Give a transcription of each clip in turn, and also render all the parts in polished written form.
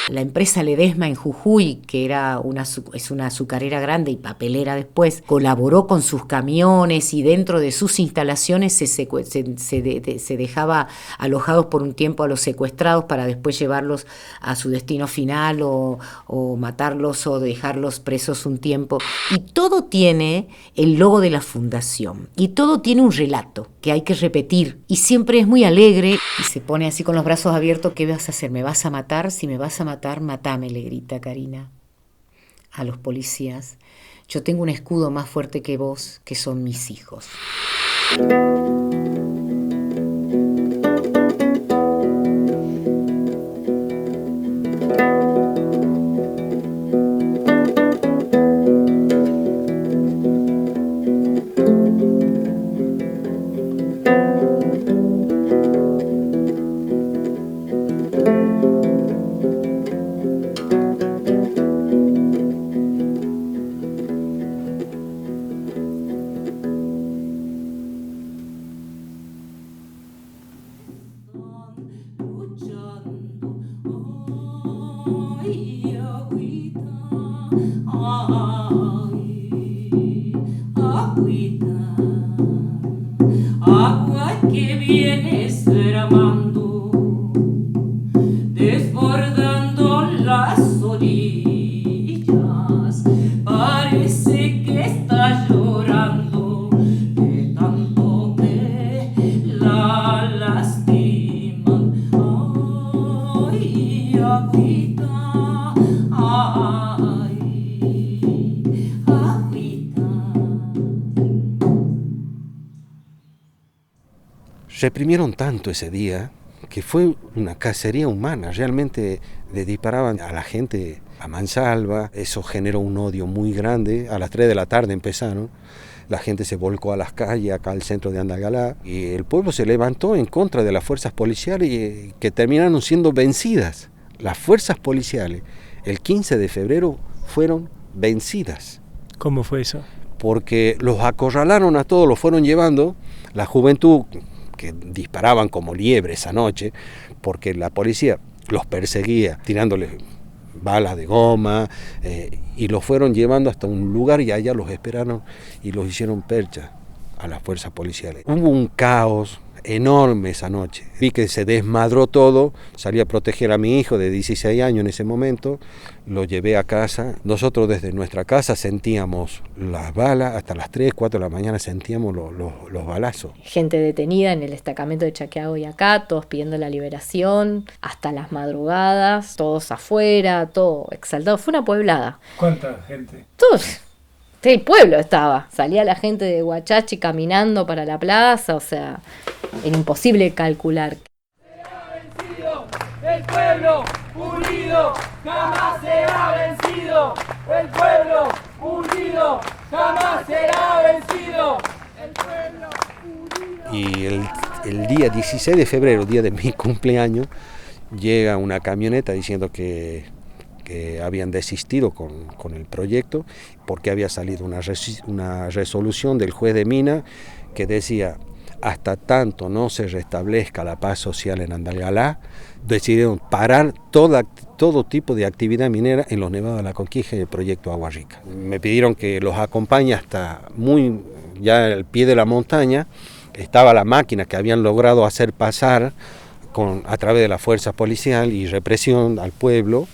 La empresa Ledesma en Jujuy, que es una azucarera grande y papelera después, colaboró con sus camiones y dentro de sus instalaciones se dejaba alojados por un tiempo a los secuestrados para después llevarlos a su destino final o matarlos o dejarlos presos un tiempo. Y todo tiene el logo de la fundación y todo tiene un relato que hay que repetir y siempre es muy alegre y se pone así con los brazos abiertos. ¿Qué vas a hacer? ¿Me vas a matar? Si me vas a matar, matame, le grita Karina a los policías. Yo tengo un escudo más fuerte que vos, que son mis hijos. Agua que vienes derramando, desbordando las orillas, parece que estás llorando de tanto que la lastiman. Ay, agüita, ay, agüita. Reprimieron tanto ese día que fue una cacería humana, realmente le disparaban a la gente a mansalva, eso generó un odio muy grande. A las 3 de la tarde empezaron, la gente se volcó a las calles, acá al centro de Andalgalá, y el pueblo se levantó en contra de las fuerzas policiales que terminaron siendo vencidas. Las fuerzas policiales el 15 de febrero fueron vencidas. ¿Cómo fue eso? Porque los acorralaron a todos, los fueron llevando, la juventud que disparaban como liebres esa noche, porque la policía los perseguía tirándoles balas de goma, y los fueron llevando hasta un lugar y allá los esperaron y los hicieron percha a las fuerzas policiales. Hubo un caos enorme esa noche. Vi que se desmadró todo, salí a proteger a mi hijo de 16 años en ese momento, lo llevé a casa. Nosotros desde nuestra casa sentíamos las balas, hasta las 3, 4 de la mañana sentíamos los balazos. Gente detenida en el destacamento de Chaquiago y acá, todos pidiendo la liberación, hasta las madrugadas, todos afuera, todo exaltado. Fue una pueblada. ¿Cuánta gente? Todos. El pueblo estaba. Salía la gente de Huachachi caminando para la plaza, o sea, era imposible calcular. Será vencido, el pueblo unido jamás será vencido. El pueblo unido jamás será vencido. El pueblo unido. Y el día 16 de febrero, día de mi cumpleaños, llega una camioneta diciendo que habían desistido con el proyecto porque había salido una resolución del juez de Mina que decía: hasta tanto no se restablezca la paz social en Andalgalá, decidieron parar todo tipo de actividad minera en los nevados de la Conquija y el proyecto Agua Rica. Me pidieron que los acompañe hasta ya al pie de la montaña. Estaba la máquina que habían logrado hacer pasar a través de la fuerza policial y represión al pueblo.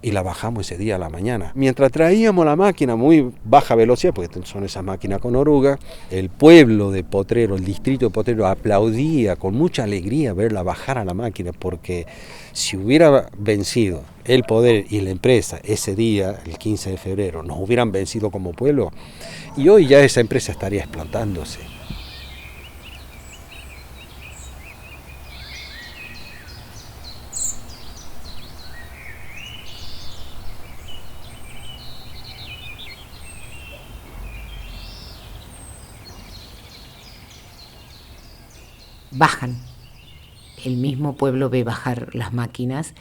Y la bajamos ese día a la mañana. Mientras traíamos la máquina muy baja velocidad, porque son esas máquinas con oruga, el pueblo de Potrero, el distrito de Potrero aplaudía con mucha alegría verla bajar a la máquina, porque si hubiera vencido el poder y la empresa ese día, el 15 de febrero, nos hubieran vencido como pueblo, y hoy ya esa empresa estaría explotándose. Bajan. El mismo pueblo ve bajar las máquinas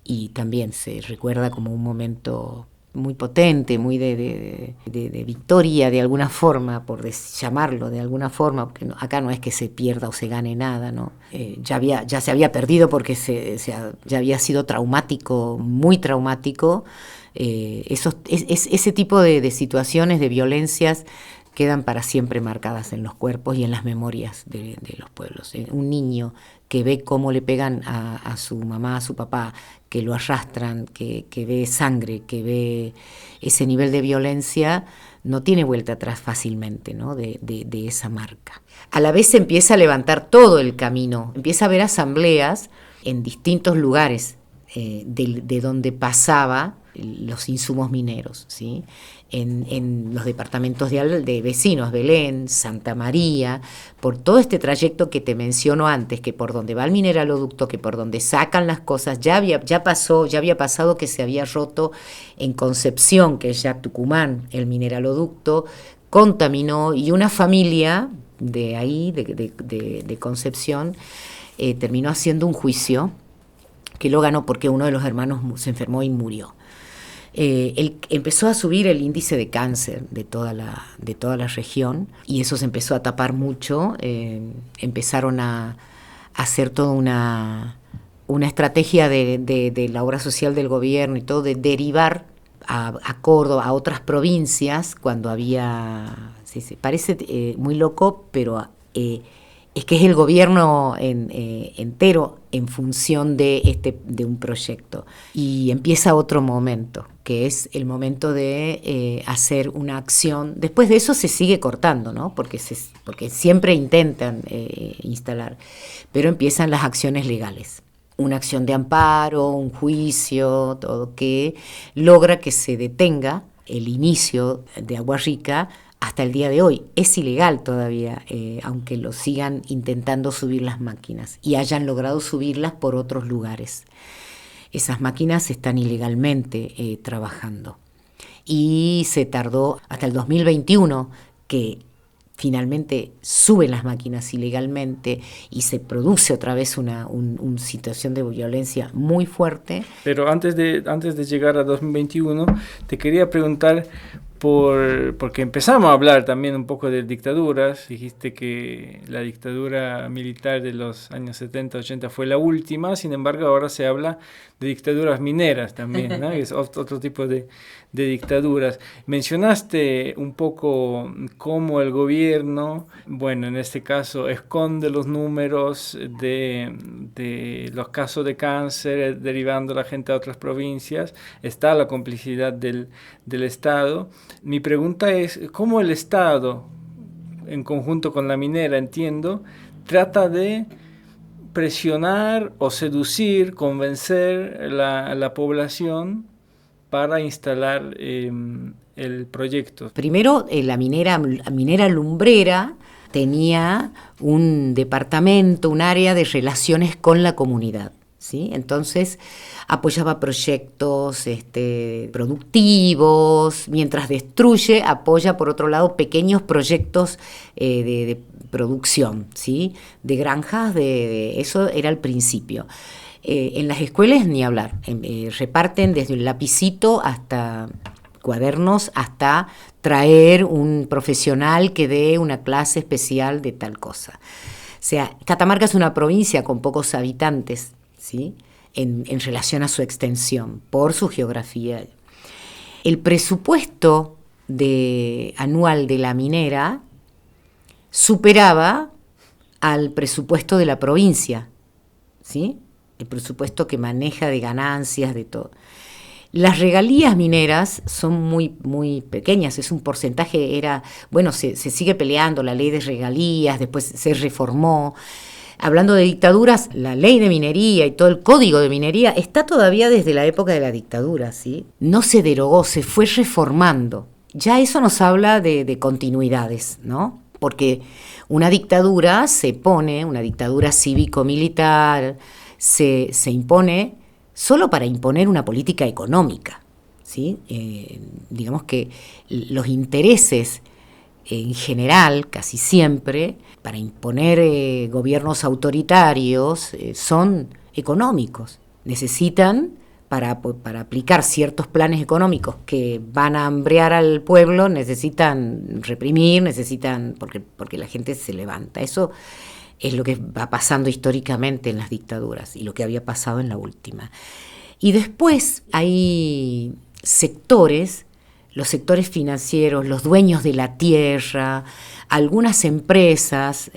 y también se recuerda como un momento muy potente, muy de victoria de alguna forma, por llamarlo de alguna forma, porque acá no es que se pierda o se gane nada, ¿no? Ya se había perdido porque ya había sido traumático, muy traumático. Ese tipo de situaciones, de violencias, quedan para siempre marcadas en los cuerpos y en las memorias de los pueblos. Un niño que ve cómo le pegan a su mamá, a su papá, que lo arrastran, que ve sangre, que ve ese nivel de violencia, no tiene vuelta atrás fácilmente, ¿no? de esa marca. A la vez se empieza a levantar todo el camino, empieza a haber asambleas en distintos lugares de donde pasaba los insumos mineros, ¿sí? En los departamentos de vecinos, Belén, Santa María, por todo este trayecto que te menciono antes, que por donde va el mineraloducto, que por donde sacan las cosas, ya había pasado que se había roto en Concepción, que es ya Tucumán, el mineraloducto, contaminó, y una familia de ahí, de Concepción, terminó haciendo un juicio que lo ganó porque uno de los hermanos se enfermó y murió. Empezó a subir el índice de cáncer de toda la región, y eso se empezó a tapar mucho. Empezaron a hacer toda una estrategia de la obra social del gobierno y todo, de derivar a Córdoba, a otras provincias, cuando había... parece muy loco, pero... es que es el gobierno entero en función de un proyecto. Y empieza otro momento, que es el momento de hacer una acción. Después de eso se sigue cortando, ¿no? Porque siempre intentan instalar, pero empiezan las acciones legales. Una acción de amparo, un juicio, todo, que logra que se detenga el inicio de Agua Rica. Hasta el día de hoy es ilegal todavía, aunque lo sigan intentando subir las máquinas y hayan logrado subirlas por otros lugares. Esas máquinas están ilegalmente trabajando. Y se tardó hasta el 2021 que finalmente suben las máquinas ilegalmente y se produce otra vez una situación de violencia muy fuerte. Pero antes de llegar a 2021, te quería preguntar, porque empezamos a hablar también un poco de dictaduras. Dijiste que la dictadura militar de los años 70, 80 fue la última, sin embargo ahora se habla de dictaduras mineras también, ¿no? Es otro tipo de dictaduras. Mencionaste un poco cómo el gobierno, bueno, en este caso, esconde los números de los casos de cáncer, derivando a la gente a otras provincias. Está la complicidad del Estado. Mi pregunta es, ¿cómo el Estado, en conjunto con la minera, entiendo, trata de presionar o seducir, convencer la población para instalar el proyecto? Primero, la minera lumbrera tenía un departamento, un área de relaciones con la comunidad, ¿sí? Entonces apoyaba proyectos productivos, mientras destruye, apoya por otro lado pequeños proyectos de producción, ¿sí? De granjas, eso era el principio. En las escuelas ni hablar, reparten desde un lapicito hasta cuadernos, hasta traer un profesional que dé una clase especial de tal cosa. O sea, Catamarca es una provincia con pocos habitantes, ¿sí? En relación a su extensión, por su geografía. El presupuesto anual de la minera superaba al presupuesto de la provincia, ¿sí? El presupuesto que maneja de ganancias, de todo. Las regalías mineras son muy, muy pequeñas, es un porcentaje, se sigue peleando la ley de regalías, después se reformó. Hablando de dictaduras, la ley de minería y todo el código de minería está todavía desde la época de la dictadura, ¿sí? No se derogó, se fue reformando. Ya eso nos habla de continuidades, ¿no? Porque una dictadura una dictadura cívico-militar, se impone solo para imponer una política económica, ¿sí? Digamos que los intereses en general, casi siempre, para imponer gobiernos autoritarios son económicos. Necesitan para aplicar ciertos planes económicos que van a hambrear al pueblo, necesitan reprimir, porque la gente se levanta. Eso es lo que va pasando históricamente en las dictaduras y lo que había pasado en la última. Y después hay sectores, los sectores financieros, los dueños de la tierra, algunas empresas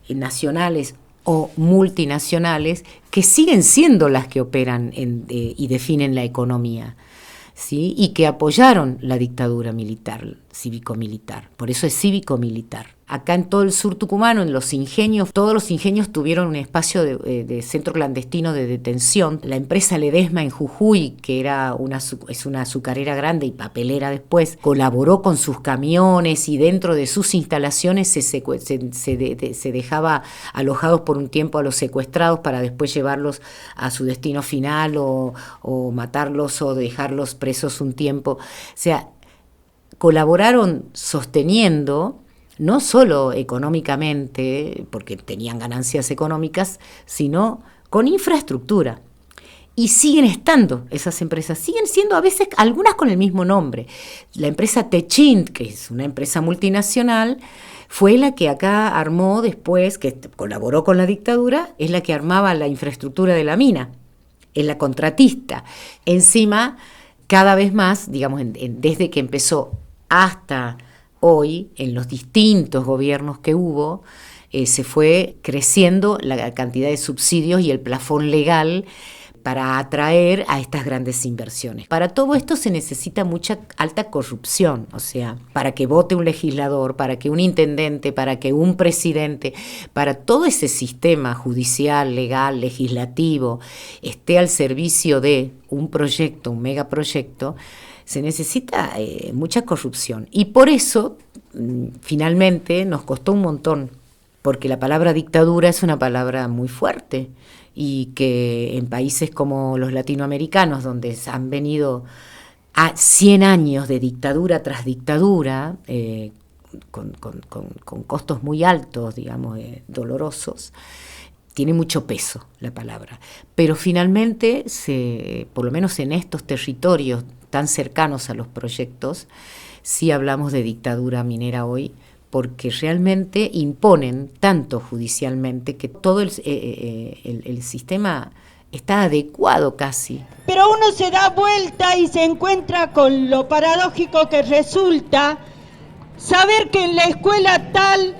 nacionales o multinacionales que siguen siendo las que operan y definen la economía, ¿sí? Y que apoyaron la dictadura militar, cívico-militar. Por eso es cívico-militar. Acá en todo el sur tucumano, en los ingenios, todos los ingenios tuvieron un espacio de centro clandestino de detención. La empresa Ledesma en Jujuy, que es una azucarera grande y papelera después, colaboró con sus camiones y dentro de sus instalaciones se dejaba alojados por un tiempo a los secuestrados para después llevarlos a su destino final o matarlos o dejarlos presos un tiempo. O sea, colaboraron sosteniendo no solo económicamente, porque tenían ganancias económicas, sino con infraestructura. Y siguen estando esas empresas, siguen siendo a veces algunas con el mismo nombre. La empresa Techint, que es una empresa multinacional, fue la que acá armó después, que colaboró con la dictadura, es la que armaba la infraestructura de la mina, es la contratista. Encima, cada vez más, digamos, desde que empezó hasta hoy, en los distintos gobiernos que hubo, se fue creciendo la cantidad de subsidios y el plafón legal para atraer a estas grandes inversiones. Para todo esto se necesita mucha alta corrupción, o sea, para que vote un legislador, para que un intendente, para que un presidente, para todo ese sistema judicial, legal, legislativo, esté al servicio de un proyecto, un megaproyecto, se necesita mucha corrupción. Y por eso, finalmente, nos costó un montón, porque la palabra dictadura es una palabra muy fuerte y que en países como los latinoamericanos, donde han venido a 100 años de dictadura tras dictadura, con costos muy altos, digamos, dolorosos, tiene mucho peso la palabra. Pero finalmente, por lo menos en estos territorios tan cercanos a los proyectos, sí hablamos de dictadura minera hoy, porque realmente imponen tanto judicialmente que todo el sistema está adecuado casi. Pero uno se da vuelta y se encuentra con lo paradójico que resulta saber que en la escuela tal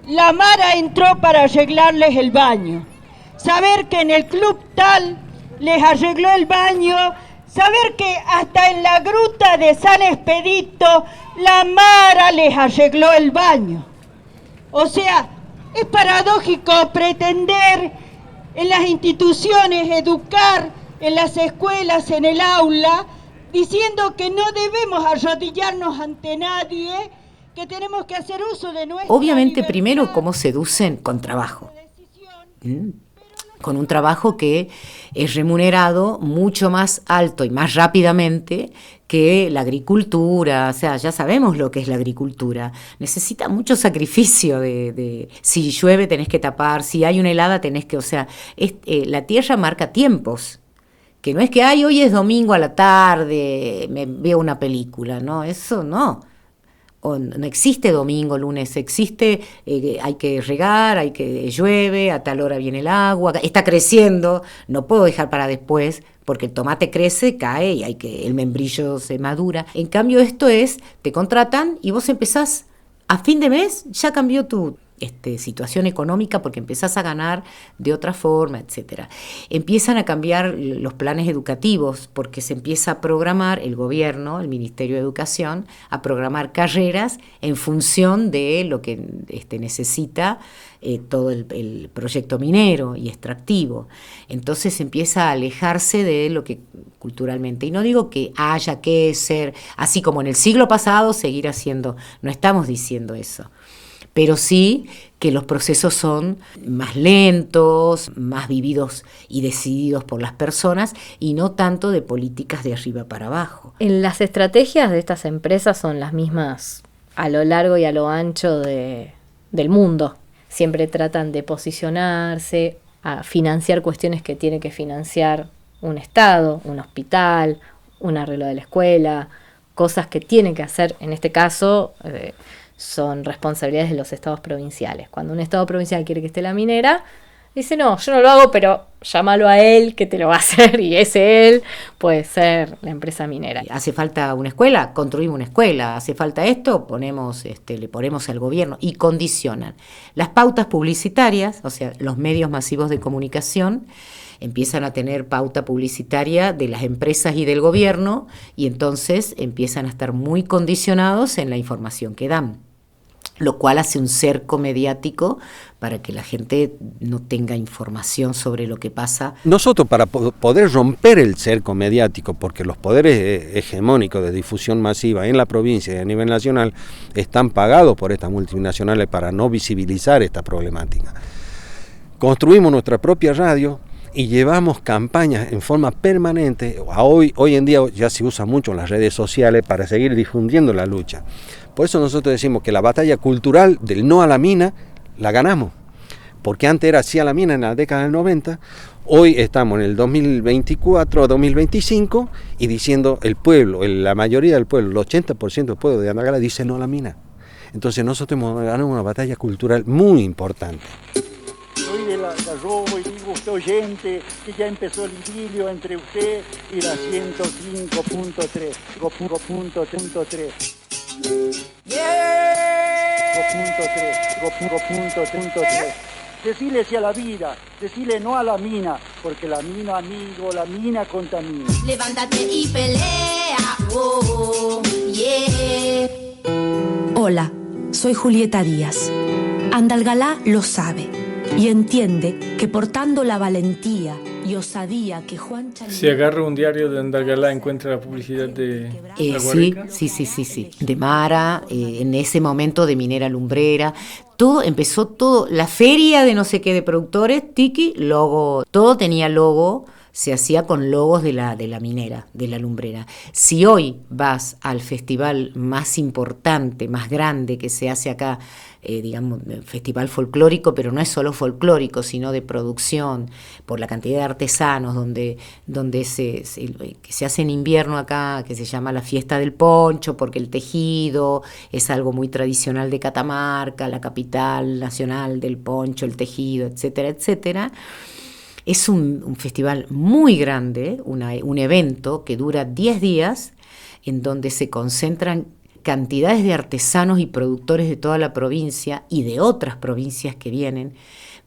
la Mara entró para arreglarles el baño, saber que en el club tal les arregló el baño, saber que hasta en la gruta de San Expedito la Mara les arregló el baño. O sea, es paradójico pretender en las instituciones educar, en las escuelas, en el aula, diciendo que no debemos arrodillarnos ante nadie, que tenemos que hacer uso de nuestra Obviamente, libertad. primero, ¿cómo seducen? Con trabajo. Con un trabajo que es remunerado mucho más alto y más rápidamente que la agricultura. O sea, ya sabemos lo que es la agricultura. Necesita mucho sacrificio si llueve tenés que tapar, si hay una helada tenés que... O sea, la tierra marca tiempos. Que no es que, hoy es domingo a la tarde, me veo una película, ¿no? Eso no. O no existe domingo, lunes, existe, hay que regar, llueve, a tal hora viene el agua, está creciendo, no puedo dejar para después, porque el tomate crece, cae y el membrillo se madura. En cambio esto te contratan y vos empezás, a fin de mes ya cambió tu situación económica porque empezás a ganar de otra forma, etcétera. Empiezan a cambiar los planes educativos porque se empieza a programar el gobierno, el Ministerio de Educación, a programar carreras en función de lo que necesita todo el proyecto minero y extractivo. Entonces empieza a alejarse de lo que culturalmente, y no digo que haya que ser así como en el siglo pasado, seguir haciendo, no estamos diciendo eso. Pero sí que los procesos son más lentos, más vividos y decididos por las personas y no tanto de políticas de arriba para abajo. Las estrategias de estas empresas son las mismas a lo largo y a lo ancho del mundo. Siempre tratan de posicionarse, a financiar cuestiones que tiene que financiar un estado, un hospital, un arreglo de la escuela, cosas que tienen que hacer, en este caso, son responsabilidades de los estados provinciales. Cuando un estado provincial quiere que esté la minera, dice, no, yo no lo hago, pero llámalo a él que te lo va a hacer, y ese él puede ser la empresa minera. ¿Hace falta una escuela? Construimos una escuela. ¿Hace falta esto? Le ponemos al gobierno y condicionan. Las pautas publicitarias, o sea, los medios masivos de comunicación, empiezan a tener pauta publicitaria de las empresas y del gobierno, y entonces empiezan a estar muy condicionados en la información que dan, lo cual hace un cerco mediático para que la gente no tenga información sobre lo que pasa. Nosotros, para poder romper el cerco mediático, porque los poderes hegemónicos de difusión masiva en la provincia y a nivel nacional están pagados por estas multinacionales para no visibilizar esta problemática, construimos nuestra propia radio y llevamos campañas en forma permanente. Hoy en día ya se usa mucho en las redes sociales para seguir difundiendo la lucha. Por eso nosotros decimos que la batalla cultural del no a la mina la ganamos, porque antes era sí a la mina en la década del 90, hoy estamos en el 2024, 2025 y diciendo el pueblo, la mayoría del pueblo, el 80% del pueblo de Andalgalá dice no a la mina. Entonces nosotros hemos ganado una batalla cultural muy importante. Soy de la Robo y digo usted oyente que ya empezó el idilio entre usted y la 105.3. Decile sí a la vida, decile no a la mina, porque la mina, amigo, la mina contamina. Levántate y pelea, oh, yeah. Hola, soy Julieta Díaz. Andalgalá lo sabe y entiende que portando la valentía y osadía que Juan Chalí... Si agarra un diario de Andalgalá, encuentra la publicidad de la Guarrica. Sí. De Mara, en ese momento de Minera Lumbrera. Empezó todo, la feria de no sé qué de productores, tiki, logo, todo tenía logo, se hacía con logos de la minera, de la lumbrera. Si hoy vas al festival más importante, más grande que se hace acá, digamos, festival folclórico, pero no es solo folclórico, sino de producción, por la cantidad de artesanos, donde que se hace en invierno acá, que se llama la fiesta del poncho, porque el tejido es algo muy tradicional de Catamarca, la capital nacional del poncho, el tejido, etcétera, etcétera. Es un festival muy grande, un evento que dura 10 días, en donde se concentran cantidades de artesanos y productores de toda la provincia y de otras provincias que vienen.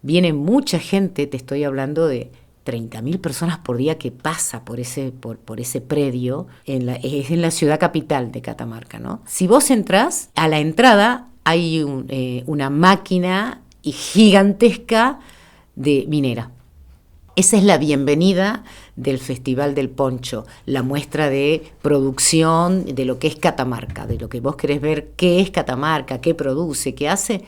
Viene mucha gente, te estoy hablando de 30.000 personas por día que pasa por ese predio, es en la ciudad capital de Catamarca, ¿no? Si vos entrás, a la entrada hay una máquina gigantesca de minera. Esa es la bienvenida del Festival del Poncho, la muestra de producción de lo que es Catamarca, de lo que vos querés ver qué es Catamarca, qué produce, qué hace.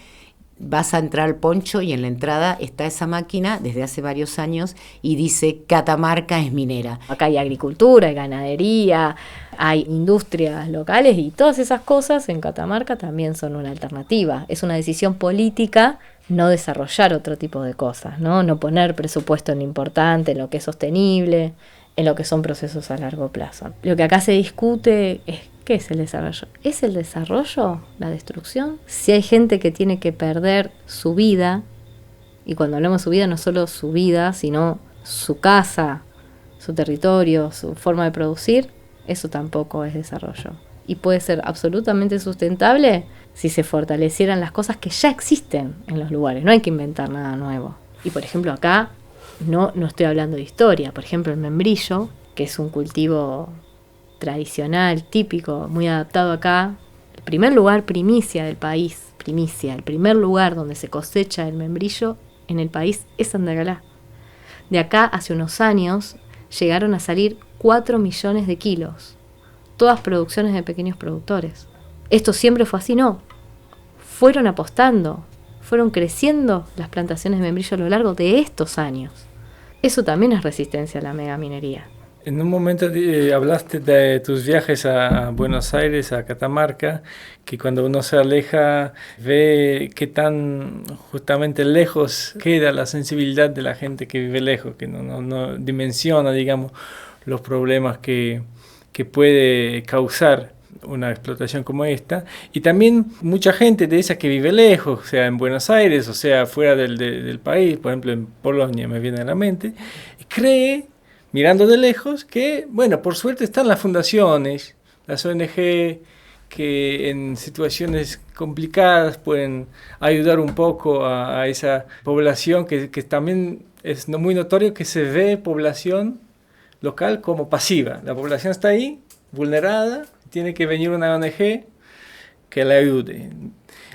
Vas a entrar al poncho y en la entrada está esa máquina desde hace varios años y dice Catamarca es minera. Acá hay agricultura, hay ganadería, hay industrias locales y todas esas cosas en Catamarca también son una alternativa. Es una decisión política no desarrollar otro tipo de cosas, no poner presupuesto en lo importante, en lo que es sostenible, en lo que son procesos a largo plazo. Lo que acá se discute es ¿qué es el desarrollo? ¿Es el desarrollo la destrucción? Si hay gente que tiene que perder su vida, y cuando hablamos de su vida no solo su vida, sino su casa, su territorio, su forma de producir, eso tampoco es desarrollo. Y puede ser absolutamente sustentable si se fortalecieran las cosas que ya existen en los lugares. No hay que inventar nada nuevo. Y por ejemplo acá no estoy hablando de historia. Por ejemplo el membrillo, que es un cultivo tradicional, típico, muy adaptado acá. El primer lugar primicia del país, el primer lugar donde se cosecha el membrillo en el país es Andalgalá. De acá hace unos años llegaron a salir 4 millones de kilos. Todas producciones de pequeños productores. Esto siempre fue así, no. Fueron apostando, fueron creciendo las plantaciones de membrillo a lo largo de estos años. Eso también es resistencia a la megaminería. En un momento hablaste de tus viajes a Buenos Aires, a Catamarca, que cuando uno se aleja ve qué tan justamente lejos queda la sensibilidad de la gente que vive lejos, que no dimensiona, digamos, los problemas que puede causar una explotación como esta. Y también mucha gente de esa que vive lejos, sea en Buenos Aires, o sea fuera del país, por ejemplo en Polonia me viene a la mente, cree, mirando de lejos, que, bueno, por suerte están las fundaciones, las ONG, que en situaciones complicadas pueden ayudar un poco a esa población, que también es muy notorio que se ve población local como pasiva. La población está ahí, vulnerada, tiene que venir una ONG que la ayude.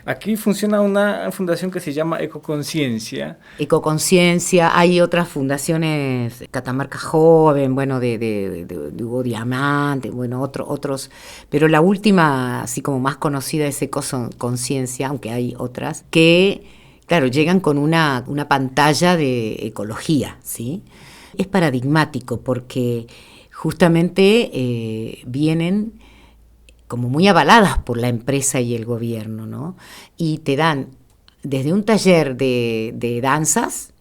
Aquí funciona una fundación que se llama Ecoconciencia. Ecoconciencia, hay otras fundaciones, Catamarca Joven, bueno, de Hugo Diamante, bueno, otros, pero la última, así como más conocida, es Ecoconciencia, aunque hay otras, que, claro, llegan con una pantalla de ecología, ¿sí? Es paradigmático porque justamente vienen como muy avaladas por la empresa y el gobierno, ¿no? Y te dan desde un taller de danzas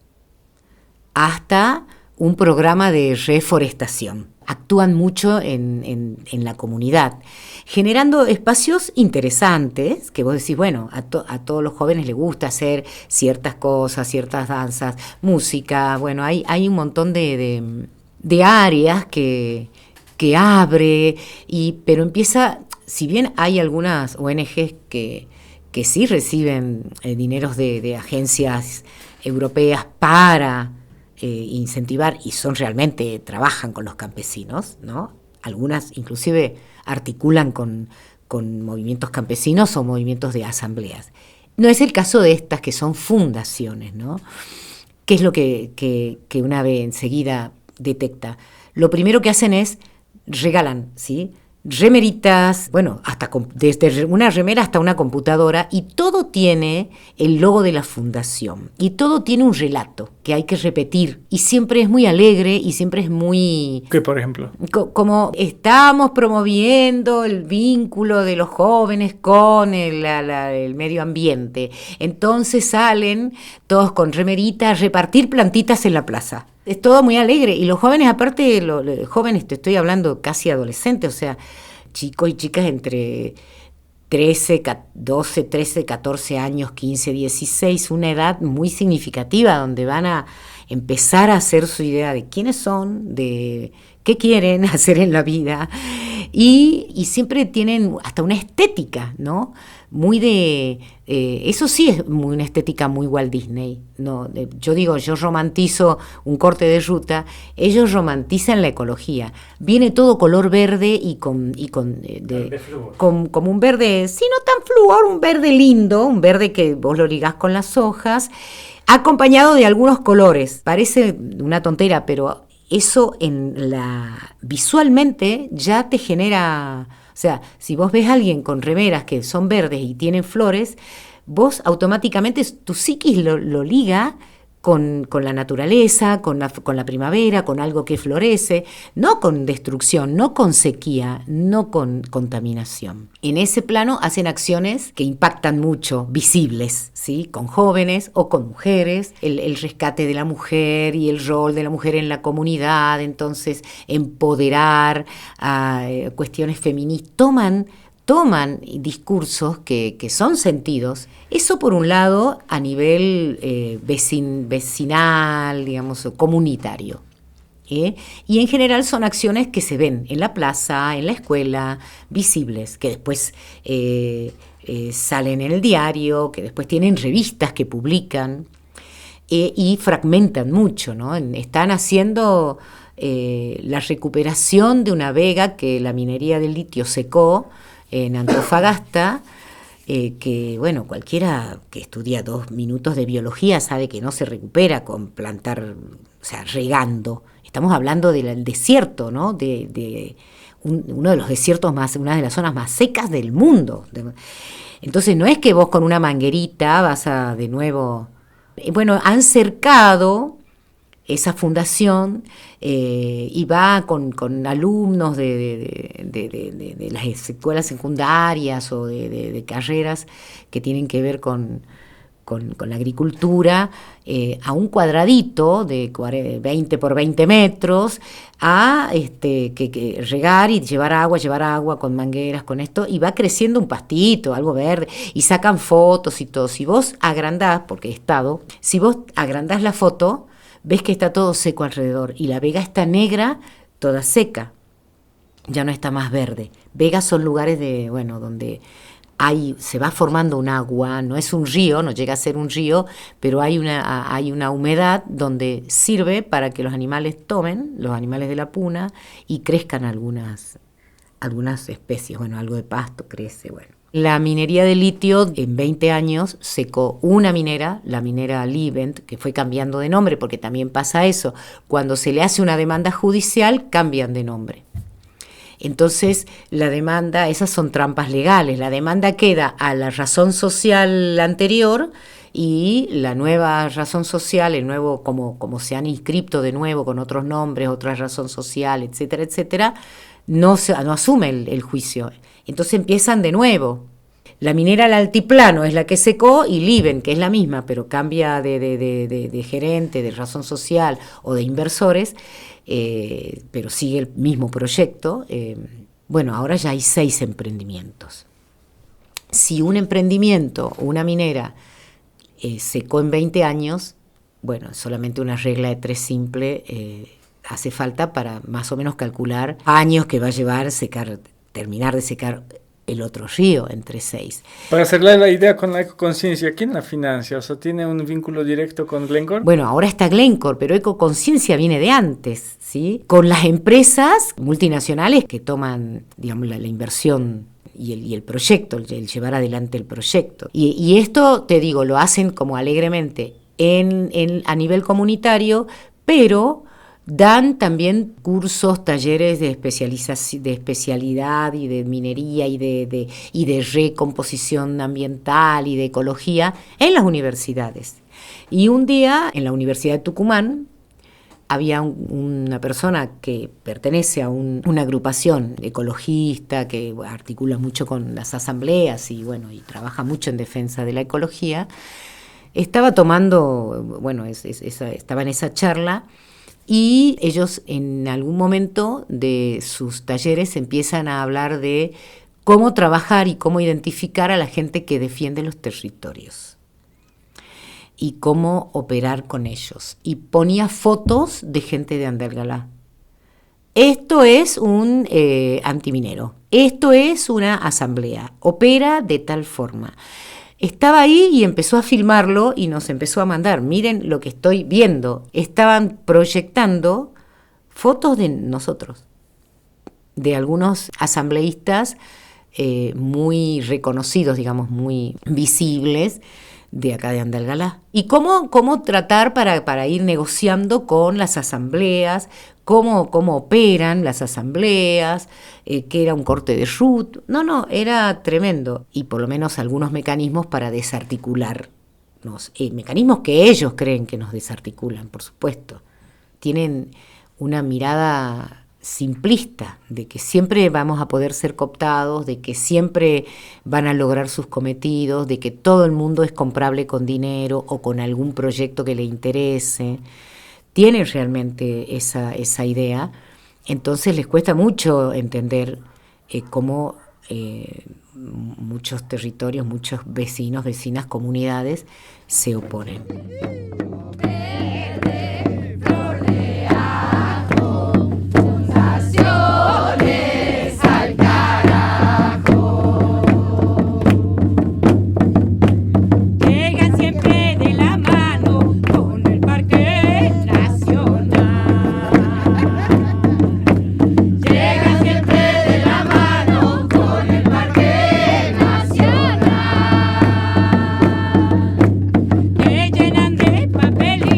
hasta un programa de reforestación. Actúan mucho en la comunidad, generando espacios interesantes, que vos decís, bueno, a todos los jóvenes les gusta hacer ciertas cosas, ciertas danzas, música, bueno, hay un montón de áreas que abre, pero empieza. Si bien hay algunas ONGs que sí reciben dineros de agencias europeas para incentivar, y realmente trabajan con los campesinos, ¿no? Algunas inclusive articulan con movimientos campesinos o movimientos de asambleas. No es el caso de estas que son fundaciones, ¿no? ¿Qué es lo que una vez enseguida detecta? Lo primero que hacen es regalan, ¿sí?, remeritas, bueno, desde una remera hasta una computadora, y todo tiene el logo de la fundación y todo tiene un relato que hay que repetir, y siempre es muy alegre y siempre es muy... ¿Qué, por ejemplo? Como estamos promoviendo el vínculo de los jóvenes con el medio ambiente, entonces salen todos con remeritas a repartir plantitas en la plaza. Es todo muy alegre, y los jóvenes, aparte, los jóvenes, te estoy hablando casi adolescentes, o sea, chicos y chicas entre 12, 13, 14 años, 15, 16, una edad muy significativa donde van a empezar a hacer su idea de quiénes son, de qué quieren hacer en la vida, y siempre tienen hasta una estética, ¿no? Muy eso sí es una estética muy Walt Disney, ¿no? Yo romantizo un corte de ruta, ellos romantizan la ecología. Viene todo color verde y como un verde, sí, no tan flúor, un verde lindo, un verde que vos lo ligás con las hojas, acompañado de algunos colores. Parece una tontera, pero eso visualmente ya te genera. O sea, si vos ves a alguien con remeras que son verdes y tienen flores, vos automáticamente tu psiquis lo liga con la naturaleza, con la primavera, con algo que florece, no con destrucción, no con sequía, no con contaminación. En ese plano hacen acciones que impactan mucho, visibles, ¿sí? Con jóvenes o con mujeres, el rescate de la mujer y el rol de la mujer en la comunidad, entonces empoderar a cuestiones feministas, toman discursos que son sentidos. Eso por un lado a nivel vecinal, digamos, comunitario. Y en general son acciones que se ven en la plaza, en la escuela, visibles, que después salen en el diario, que después tienen revistas que publican y fragmentan mucho, ¿no? Están haciendo la recuperación de una vega que la minería del litio secó en Antofagasta, que, bueno, cualquiera que estudia 2 minutos de biología sabe que no se recupera con plantar, o sea, regando. Estamos hablando del desierto, ¿no? Uno de los desiertos una de las zonas más secas del mundo. Entonces no es que vos con una manguerita vas a de nuevo... Bueno, han cercado esa fundación y va con alumnos de las escuelas secundarias o de carreras que tienen que ver con la agricultura, a un cuadradito de 20 por 20 metros, que regar y llevar agua con mangueras, con esto, y va creciendo un pastito, algo verde, y sacan fotos y todo. Si vos agrandás, porque he estado, si vos agrandás la foto, ves que está todo seco alrededor, y la vega está negra, toda seca, ya no está más verde. Vegas son lugares donde se va formando un agua, no es un río, no llega a ser un río, pero hay una humedad donde sirve para que los animales tomen, los animales de la puna, y crezcan algunas especies, algo de pasto crece, La minería de litio en 20 años secó una minera, la minera Livent, que fue cambiando de nombre, porque también pasa eso, cuando se le hace una demanda judicial, cambian de nombre. Entonces, la demanda, esas son trampas legales, la demanda queda a la razón social anterior y la nueva razón social, el nuevo, como se han inscrito de nuevo con otros nombres, otra razón social, etcétera, etcétera, no asume el juicio. Entonces empiezan de nuevo. La minera al altiplano es la que secó y Livent, que es la misma, pero cambia de gerente, de razón social o de inversores, pero sigue el mismo proyecto. Ahora ya hay 6 emprendimientos. Si un emprendimiento, una minera, secó en 20 años, solamente una regla de 3 simple hace falta para más o menos calcular años que va a llevar terminar de secar el otro río entre 6. Para hacerle la idea con la ecoconciencia, ¿quién la financia? O sea, ¿tiene un vínculo directo con Glencore? Ahora está Glencore, pero ecoconciencia viene de antes, ¿sí? Con las empresas multinacionales que toman, digamos, la inversión y el proyecto, el llevar adelante el proyecto. Y esto, te digo, lo hacen como alegremente a nivel comunitario, pero dan también cursos, talleres de especialidad y de minería y de recomposición ambiental y de ecología en las universidades. Y un día en la Universidad de Tucumán había una persona que pertenece a una agrupación ecologista que articula mucho con las asambleas y trabaja mucho en defensa de la ecología. Estaba estaba en esa charla. Y ellos en algún momento de sus talleres empiezan a hablar de cómo trabajar y cómo identificar a la gente que defiende los territorios y cómo operar con ellos. Y ponía fotos de gente de Andalgalá. Esto es un antiminero, esto es una asamblea, opera de tal forma. Estaba ahí y empezó a filmarlo y nos empezó a mandar, miren lo que estoy viendo. Estaban proyectando fotos de nosotros, de algunos asambleístas muy reconocidos, digamos, muy visibles de acá de Andalgalá. Y cómo tratar para ir negociando con las asambleas, cómo operan las asambleas, que era un corte de ruta. No, era tremendo. Y por lo menos algunos mecanismos para desarticularnos. Mecanismos que ellos creen que nos desarticulan, por supuesto. Tienen una mirada simplista de que siempre vamos a poder ser cooptados, de que siempre van a lograr sus cometidos, de que todo el mundo es comprable con dinero o con algún proyecto que le interese. Tienen realmente esa idea, entonces les cuesta mucho entender cómo muchos territorios, muchos vecinos, vecinas, comunidades se oponen. Llenan de papel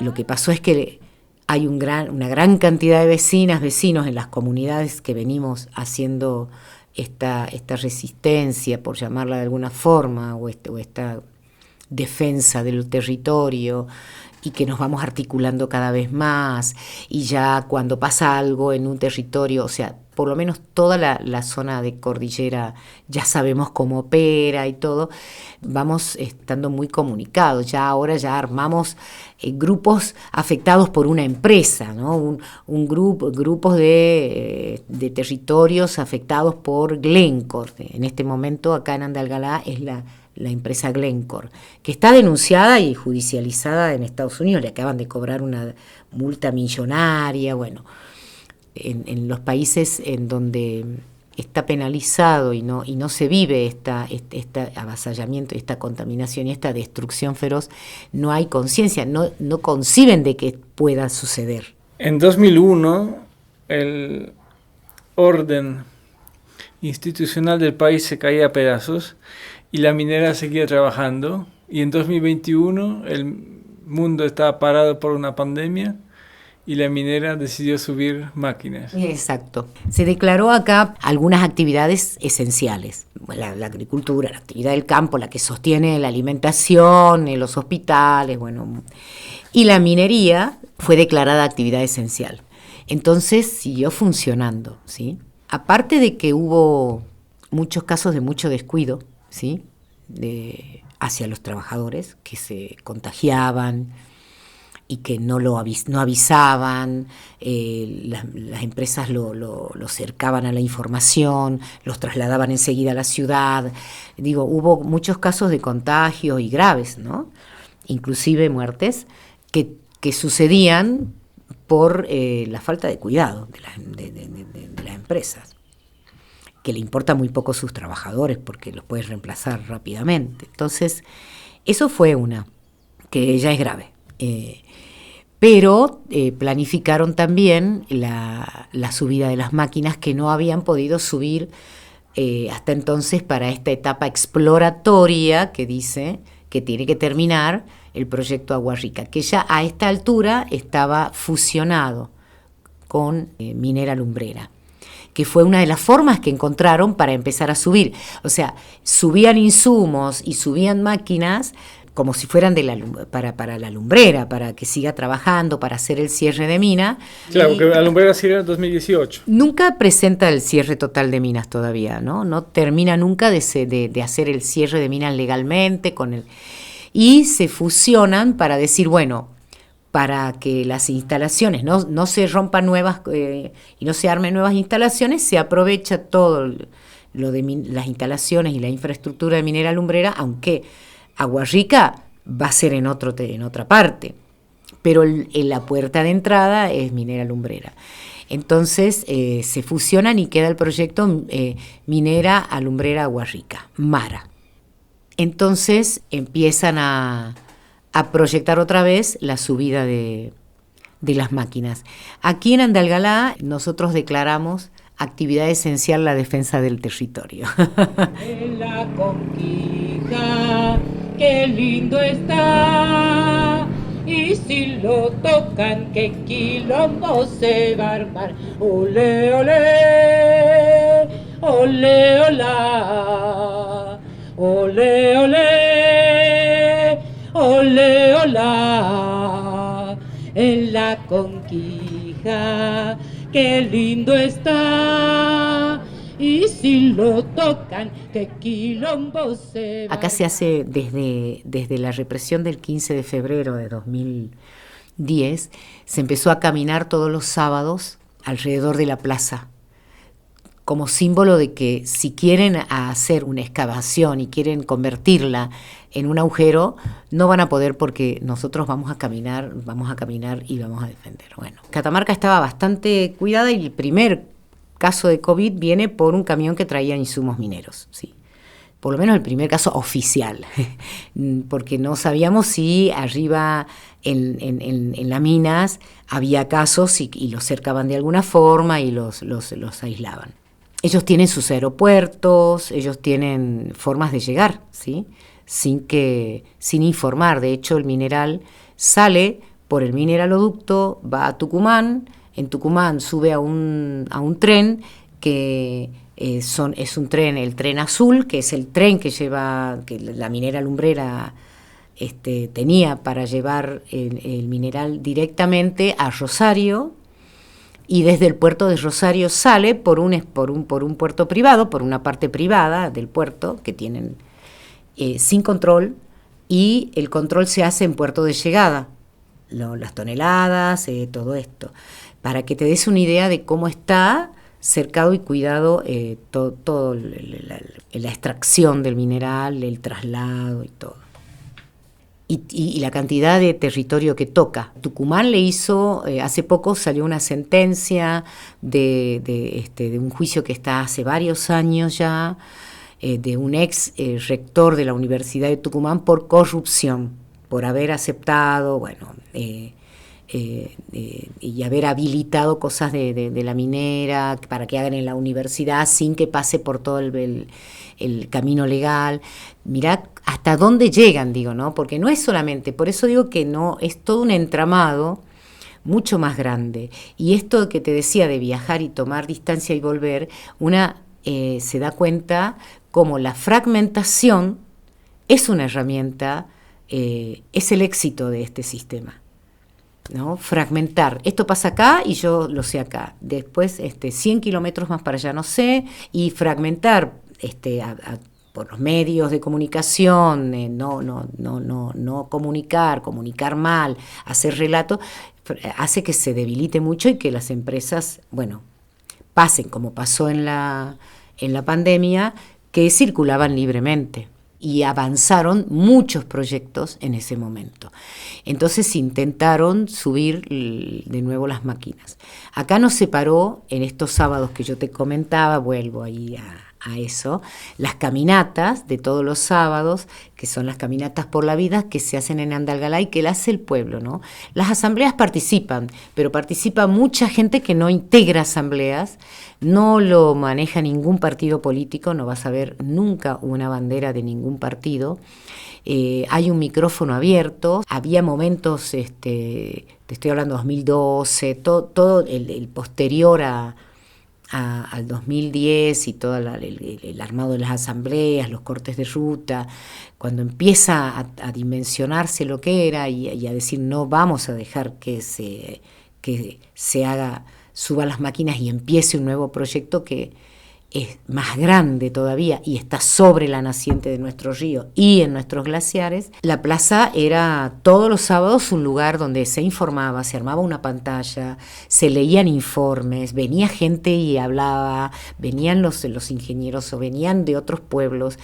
Lo que pasó es que hay una gran cantidad de vecinos en las comunidades que venimos haciendo esta resistencia, por llamarla de alguna forma, o esta defensa del territorio, y que nos vamos articulando cada vez más, y ya cuando pasa algo en un territorio, o sea, por lo menos toda la zona de cordillera ya sabemos cómo opera y todo, vamos estando muy comunicados. Ya ahora ya armamos grupos afectados por una empresa, ¿no? Grupos de territorios afectados por Glencore. En este momento acá en Andalgalá es la empresa Glencore, que está denunciada y judicializada en Estados Unidos. Le acaban de cobrar una multa millonaria. Bueno, en los países en donde está penalizado y no se vive este avasallamiento, esta contaminación y esta destrucción feroz, no hay conciencia, no conciben de que pueda suceder. En 2001, el orden institucional del país se caía a pedazos y la minera seguía trabajando, y en 2021 el mundo estaba parado por una pandemia y la minera decidió subir máquinas. Exacto. Se declaró acá algunas actividades esenciales. La agricultura, la actividad del campo, la que sostiene la alimentación, los hospitales, bueno. Y la minería fue declarada actividad esencial. Entonces siguió funcionando, ¿sí? Aparte de que hubo muchos casos de mucho descuido, ¿sí? Hacia los trabajadores que se contagiaban y que no avisaban, las empresas lo cercaban a la información, los trasladaban enseguida a la ciudad. Digo, hubo muchos casos de contagios y graves, ¿no? Inclusive muertes que sucedían por la falta de cuidado de las empresas, que le importa muy poco a sus trabajadores porque los puedes reemplazar rápidamente. Entonces, eso fue una, que ya es grave. Pero planificaron también la subida de las máquinas que no habían podido subir hasta entonces para esta etapa exploratoria que dice que tiene que terminar el proyecto Agua Rica, que ya a esta altura estaba fusionado con Minera Lumbrera, que fue una de las formas que encontraron para empezar a subir. O sea, subían insumos y subían máquinas como si fueran para la lumbrera, para que siga trabajando, para hacer el cierre de mina. Claro, porque la lumbrera cierra en 2018. Nunca presenta el cierre total de minas todavía, ¿no? No termina nunca de hacer el cierre de minas legalmente y se fusionan para decir, bueno, para que las instalaciones no se rompan nuevas y no se armen nuevas instalaciones, se aprovecha todo lo de las instalaciones y la infraestructura de Minera Lumbrera, aunque Agua Rica va a ser en otra parte, pero en la puerta de entrada es Minera Lumbrera. Entonces se fusionan y queda el proyecto Minera Alumbrera Agua Rica, MARA. Entonces empiezan a proyectar otra vez la subida de las máquinas. Aquí en Andalgalá nosotros declaramos actividad esencial la defensa del territorio. En la conquija, qué lindo está, y si lo tocan, qué quilombo se va a armar. Ole, ole, ole, hola, ole, ole, ole, hola, en la conquija, qué lindo está, y si lo tocan, qué quilombo se va. Acá se hace desde la represión del 15 de febrero de 2010, se empezó a caminar todos los sábados alrededor de la plaza, como símbolo de que si quieren hacer una excavación y quieren convertirla en un agujero, no van a poder porque nosotros vamos a caminar y vamos a defender. Bueno, Catamarca estaba bastante cuidada y el primer caso de COVID viene por un camión que traía insumos mineros, sí. Por lo menos el primer caso oficial, porque no sabíamos si arriba en las minas había casos y los cercaban de alguna forma y los aislaban. Ellos tienen sus aeropuertos, ellos tienen formas de llegar, ¿sí? Sin informar. De hecho, el mineral sale por el mineraloducto, va a Tucumán, en Tucumán sube a un tren que es un tren, el tren azul, que es el tren que la minera lumbrera tenía para llevar el mineral directamente a Rosario, y desde el puerto de Rosario sale por un puerto privado, por una parte privada del puerto, que tienen sin control, y el control se hace en puerto de llegada, las toneladas, todo esto, para que te des una idea de cómo está cercado y cuidado todo la extracción del mineral, el traslado y todo. Y la cantidad de territorio que toca. Tucumán le hizo, hace poco salió una sentencia de un juicio que está hace varios años ya, de un ex rector de la Universidad de Tucumán por corrupción, por haber aceptado, y haber habilitado cosas de la minera para que hagan en la universidad sin que pase por todo el camino legal. Mirá hasta dónde llegan, digo, ¿no? Porque no es solamente, por eso digo que no, es todo un entramado mucho más grande. Y esto que te decía de viajar y tomar distancia y volver, se da cuenta como la fragmentación es una herramienta, es el éxito de este sistema, ¿no? Fragmentar, esto pasa acá y yo lo sé acá, después 100 kilómetros más para allá no sé, y fragmentar por los medios de comunicación, no comunicar mal, hacer relato, hace que se debilite mucho y que las empresas, pasen como pasó en la pandemia, que circulaban libremente. Y avanzaron muchos proyectos en ese momento. Entonces intentaron subir de nuevo las máquinas. Acá nos separó, en estos sábados que yo te comentaba, vuelvo ahí a eso, las caminatas de todos los sábados, que son las caminatas por la vida que se hacen en Andalgalá y que las hace el pueblo, ¿no? Las asambleas participan, pero participa mucha gente que no integra asambleas, no lo maneja ningún partido político, no vas a ver nunca una bandera de ningún partido. Hay un micrófono abierto, había momentos, te estoy hablando 2012, todo el posterior al 2010 y todo el armado de las asambleas, los cortes de ruta, cuando empieza a dimensionarse lo que era y a decir no vamos a dejar que se haga, suba las máquinas y empiece un nuevo proyecto que es más grande todavía y está sobre la naciente de nuestro río y en nuestros glaciares. La plaza era todos los sábados un lugar donde se informaba, se armaba una pantalla, se leían informes, venía gente y hablaba, venían los ingenieros o venían de otros pueblos.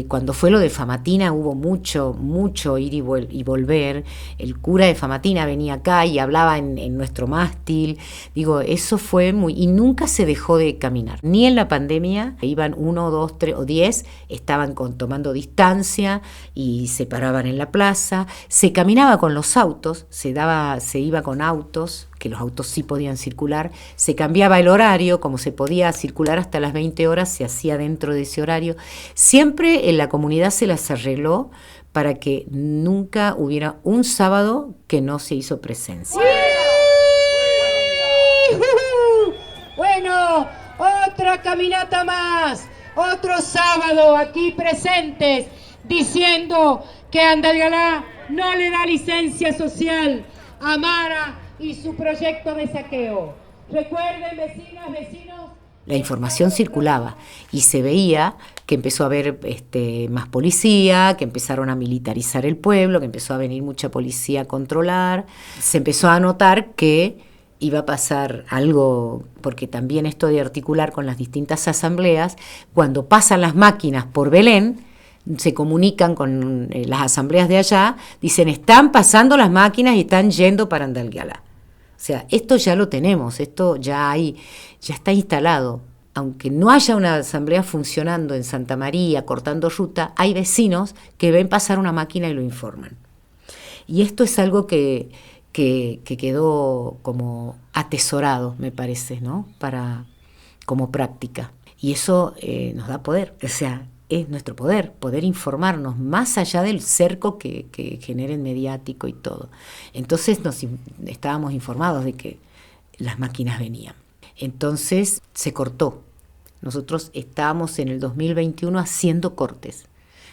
Cuando fue lo de Famatina hubo mucho ir y volver. El cura de Famatina venía acá y hablaba en nuestro mástil. Digo, eso fue y nunca se dejó de caminar, ni en la pandemia, iban 1, 2, 3 o 10, estaban tomando distancia y se paraban en la plaza, se caminaba con los autos, se iba con autos, que los autos sí podían circular, se cambiaba el horario, como se podía circular hasta las 20 horas, se hacía dentro de ese horario. Siempre en la comunidad se las arregló para que nunca hubiera un sábado que no se hizo presencia. Bueno, otra caminata más, otro sábado aquí presentes, diciendo que Andalgalá no le da licencia social a Mara y su proyecto de saqueo. Recuerden, vecinas, vecinos. La información circulaba y se veía que empezó a haber más policía, que empezaron a militarizar el pueblo, que empezó a venir mucha policía a controlar. Se empezó a notar que iba a pasar algo, porque también esto de articular con las distintas asambleas, cuando pasan las máquinas por Belén, se comunican con las asambleas de allá, dicen, están pasando las máquinas y están yendo para Andalgalá. O sea, esto ya lo tenemos, esto ya está instalado. Aunque no haya una asamblea funcionando en Santa María, cortando ruta, hay vecinos que ven pasar una máquina y lo informan. Y esto es algo que quedó como atesorado, me parece, ¿no? Como práctica. Y eso nos da poder. O sea, es nuestro poder informarnos más allá del cerco que generen mediático y todo. Entonces estábamos informados de que las máquinas venían. Entonces se cortó. Nosotros estábamos en el 2021 haciendo cortes.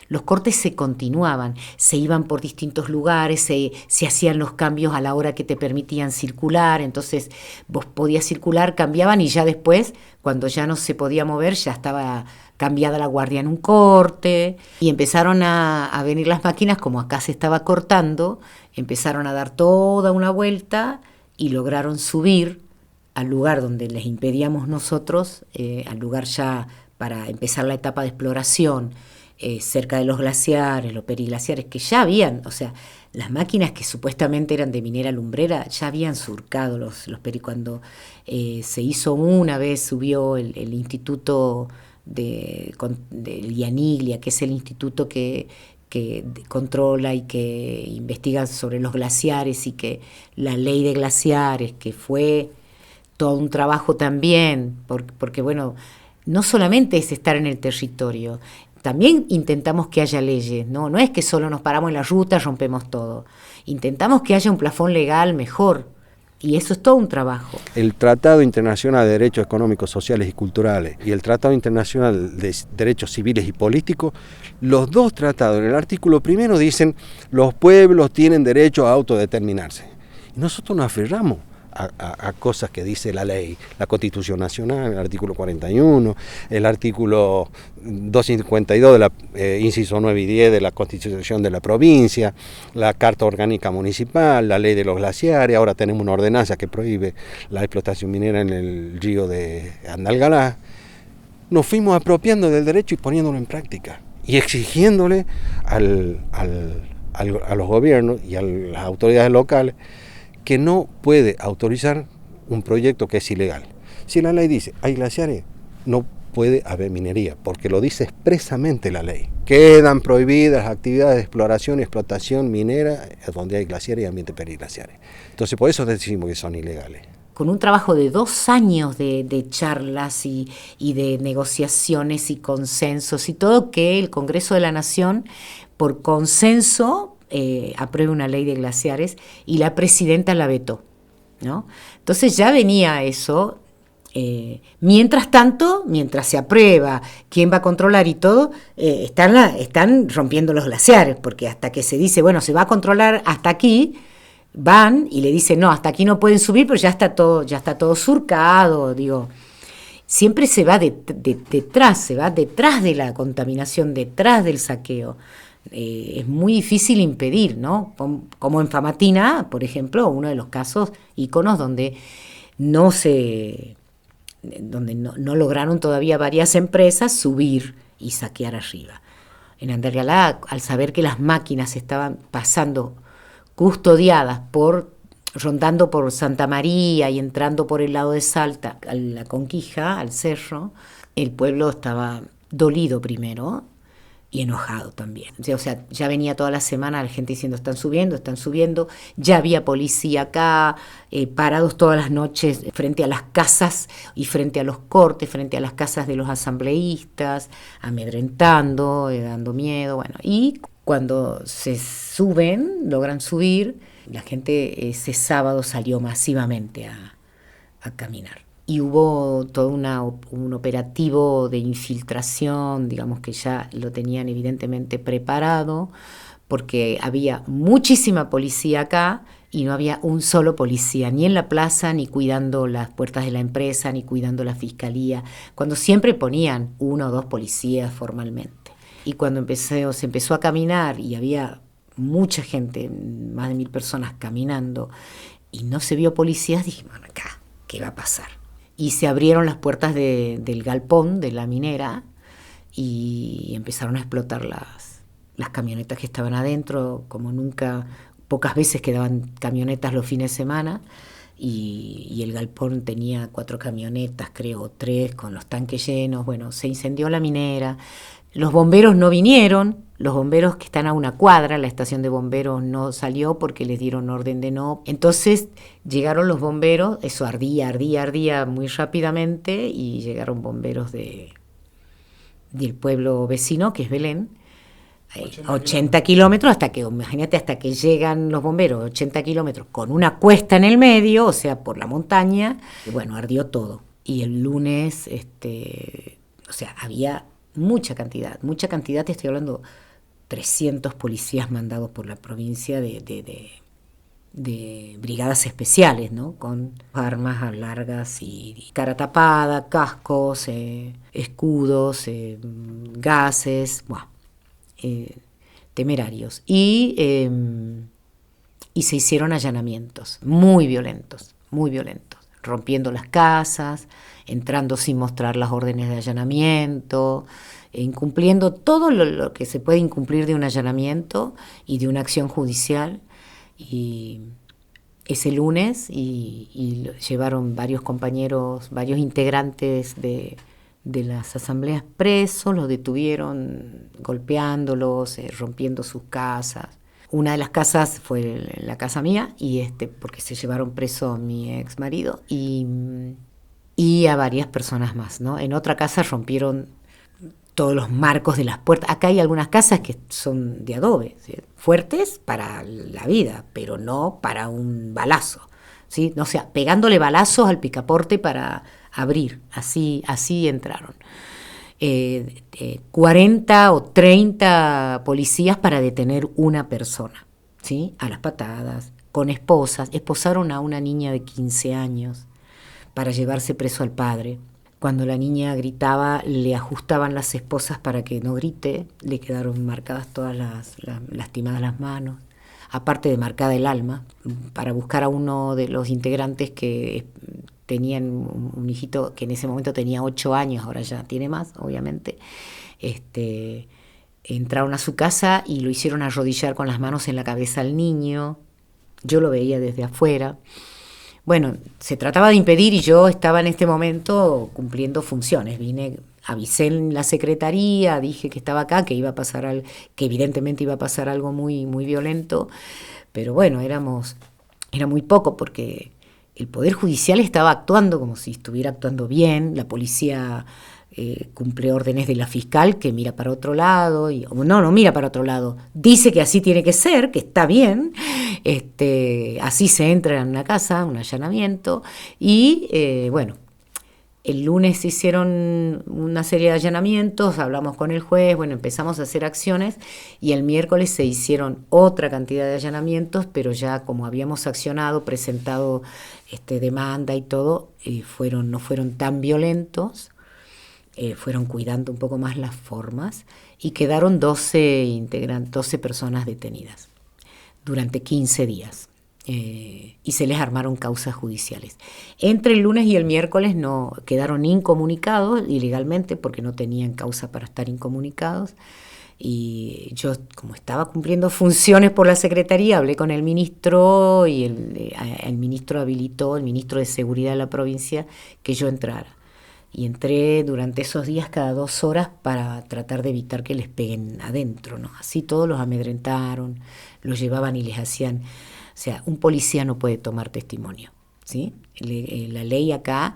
Los cortes se continuaban, se iban por distintos lugares, se hacían los cambios a la hora que te permitían circular, entonces vos podías circular, cambiaban y ya después, cuando ya no se podía mover, ya estaba cambiada la guardia en un corte y empezaron a venir las máquinas, como acá se estaba cortando, empezaron a dar toda una vuelta y lograron subir al lugar donde les impedíamos nosotros, al lugar ya para empezar la etapa de exploración, cerca de los glaciares, los periglaciares, que ya habían, o sea, las máquinas que supuestamente eran de minera lumbrera ya habían surcado los cuando se hizo una vez, subió el instituto de IANIGLIA, que es el instituto que controla y que investiga sobre los glaciares, y que la ley de glaciares, que fue todo un trabajo también, porque bueno, no solamente es estar en el territorio, también intentamos que haya leyes, no es que solo nos paramos en la ruta, rompemos todo. Intentamos que haya un plafón legal mejor, y eso es todo un trabajo. El Tratado Internacional de Derechos Económicos, Sociales y Culturales y el Tratado Internacional de Derechos Civiles y Políticos, los dos tratados, en el artículo primero dicen los pueblos tienen derecho a autodeterminarse. Y nosotros nos aferramos a cosas que dice la ley, la Constitución Nacional, el artículo 41, el artículo 252 de la inciso 9 y 10 de la Constitución de la provincia, la Carta Orgánica Municipal, la ley de los glaciares. Ahora tenemos una ordenanza que prohíbe la explotación minera en el río de Andalgalá. Nos fuimos apropiando del derecho y poniéndolo en práctica y exigiéndole a los gobiernos y a las autoridades locales que no puede autorizar un proyecto que es ilegal. Si la ley dice hay glaciares, no puede haber minería, porque lo dice expresamente la ley. Quedan prohibidas las actividades de exploración y explotación minera donde hay glaciares y ambientes periglaciares. Entonces por eso decimos que son ilegales. Con un trabajo de 2 años de charlas y de negociaciones y consensos y todo, que el Congreso de la Nación, por consenso, apruebe una ley de glaciares y la presidenta la vetó, ¿no? Entonces ya venía eso. Mientras tanto, mientras se aprueba quién va a controlar y todo, están rompiendo los glaciares, porque hasta que se dice, bueno, se va a controlar hasta aquí, van y le dicen, no, hasta aquí no pueden subir, pero ya está todo surcado, digo. Siempre se va detrás de la contaminación, detrás del saqueo. Es muy difícil impedir, ¿no? Como en Famatina, por ejemplo, uno de los casos íconos donde no lograron todavía varias empresas subir y saquear arriba. En Andalgalá, al saber que las máquinas estaban pasando custodiadas rondando por Santa María y entrando por el lado de Salta, a la Conquija, al cerro, el pueblo estaba dolido primero y enojado también. O sea, ya venía toda la semana la gente diciendo están subiendo, ya había policía acá, parados todas las noches frente a las casas y frente a los cortes, frente a las casas de los asambleístas, amedrentando, dando miedo, bueno. Y cuando logran subir, la gente ese sábado salió masivamente a caminar. Y hubo todo un operativo de infiltración, digamos que ya lo tenían evidentemente preparado, porque había muchísima policía acá y no había un solo policía, ni en la plaza, ni cuidando las puertas de la empresa, ni cuidando la fiscalía, cuando siempre ponían 1 o 2 policías formalmente. Y cuando se empezó a caminar y había mucha gente, más de 1000 personas caminando, y no se vio policías, dijimos, acá, ¿qué va a pasar? Y se abrieron las puertas del galpón de la minera y empezaron a explotar las camionetas que estaban adentro, como nunca, pocas veces quedaban camionetas los fines de semana, y el galpón tenía 4 camionetas, creo, 3, con los tanques llenos. Bueno, se incendió la minera, los bomberos no vinieron, los bomberos que están a una cuadra, la estación de bomberos no salió porque les dieron orden de no. Entonces llegaron los bomberos, eso ardía muy rápidamente, y llegaron bomberos de del pueblo vecino, que es Belén, 80 kilómetros, imagínate, hasta que llegan los bomberos, 80 kilómetros, con una cuesta en el medio, o sea, por la montaña, y bueno, ardió todo. Y el lunes, o sea, había mucha cantidad, te estoy hablando, 300 policías mandados por la provincia de brigadas especiales, ¿no? Con armas largas y cara tapada, cascos, escudos, gases, bueno, temerarios. Y se hicieron allanamientos muy violentos, rompiendo las casas, entrando sin mostrar las órdenes de allanamiento, incumpliendo todo lo que se puede incumplir de un allanamiento y de una acción judicial. Y ese lunes y llevaron varios compañeros, varios integrantes de las asambleas presos, los detuvieron golpeándolos, rompiendo sus casas. Una de las casas fue la casa mía, y porque se llevaron preso a mi ex marido y a varias personas más, ¿no? En otra casa rompieron todos los marcos de las puertas. Acá hay algunas casas que son de adobe, ¿sí? Fuertes para la vida, pero no para un balazo, ¿sí? O sea, pegándole balazos al picaporte para abrir, así entraron. 40 o 30 policías para detener una persona, ¿sí? A las patadas, con esposaron a una niña de 15 años para llevarse preso al padre. Cuando la niña gritaba, le ajustaban las esposas para que no grite, le quedaron marcadas todas lastimadas las manos, aparte de marcada el alma, para buscar a uno de los integrantes que tenían un hijito que en ese momento tenía 8 años, ahora ya tiene más, obviamente. Entraron a su casa y lo hicieron arrodillar con las manos en la cabeza al niño. Yo lo veía desde afuera. Bueno, se trataba de impedir y yo estaba en este momento cumpliendo funciones. Avisé en la secretaría, dije que estaba acá, que iba a pasar algo, que evidentemente iba a pasar algo muy, muy violento, pero bueno, era muy poco porque el Poder Judicial estaba actuando como si estuviera actuando bien, la policía cumple órdenes de la fiscal que mira para otro lado, no mira para otro lado, dice que así tiene que ser, que está bien, así se entra en una casa, un allanamiento, y bueno, el lunes se hicieron una serie de allanamientos, hablamos con el juez, bueno, empezamos a hacer acciones, y el miércoles se hicieron otra cantidad de allanamientos, pero ya como habíamos accionado, presentado demanda y todo, no fueron tan violentos, fueron cuidando un poco más las formas, y quedaron 12 personas detenidas durante 15 días. Y se les armaron causas judiciales. Entre el lunes y el miércoles no quedaron incomunicados ilegalmente porque no tenían causa para estar incomunicados. Y yo, como estaba cumpliendo funciones por la Secretaría, hablé con el ministro y el ministro habilitó, el ministro de Seguridad de la provincia, que yo entrara. Y entré durante esos días cada 2 horas para tratar de evitar que les peguen adentro, ¿no? Así todos los amedrentaron, los llevaban y les hacían... O sea, un policía no puede tomar testimonio, ¿sí? La ley acá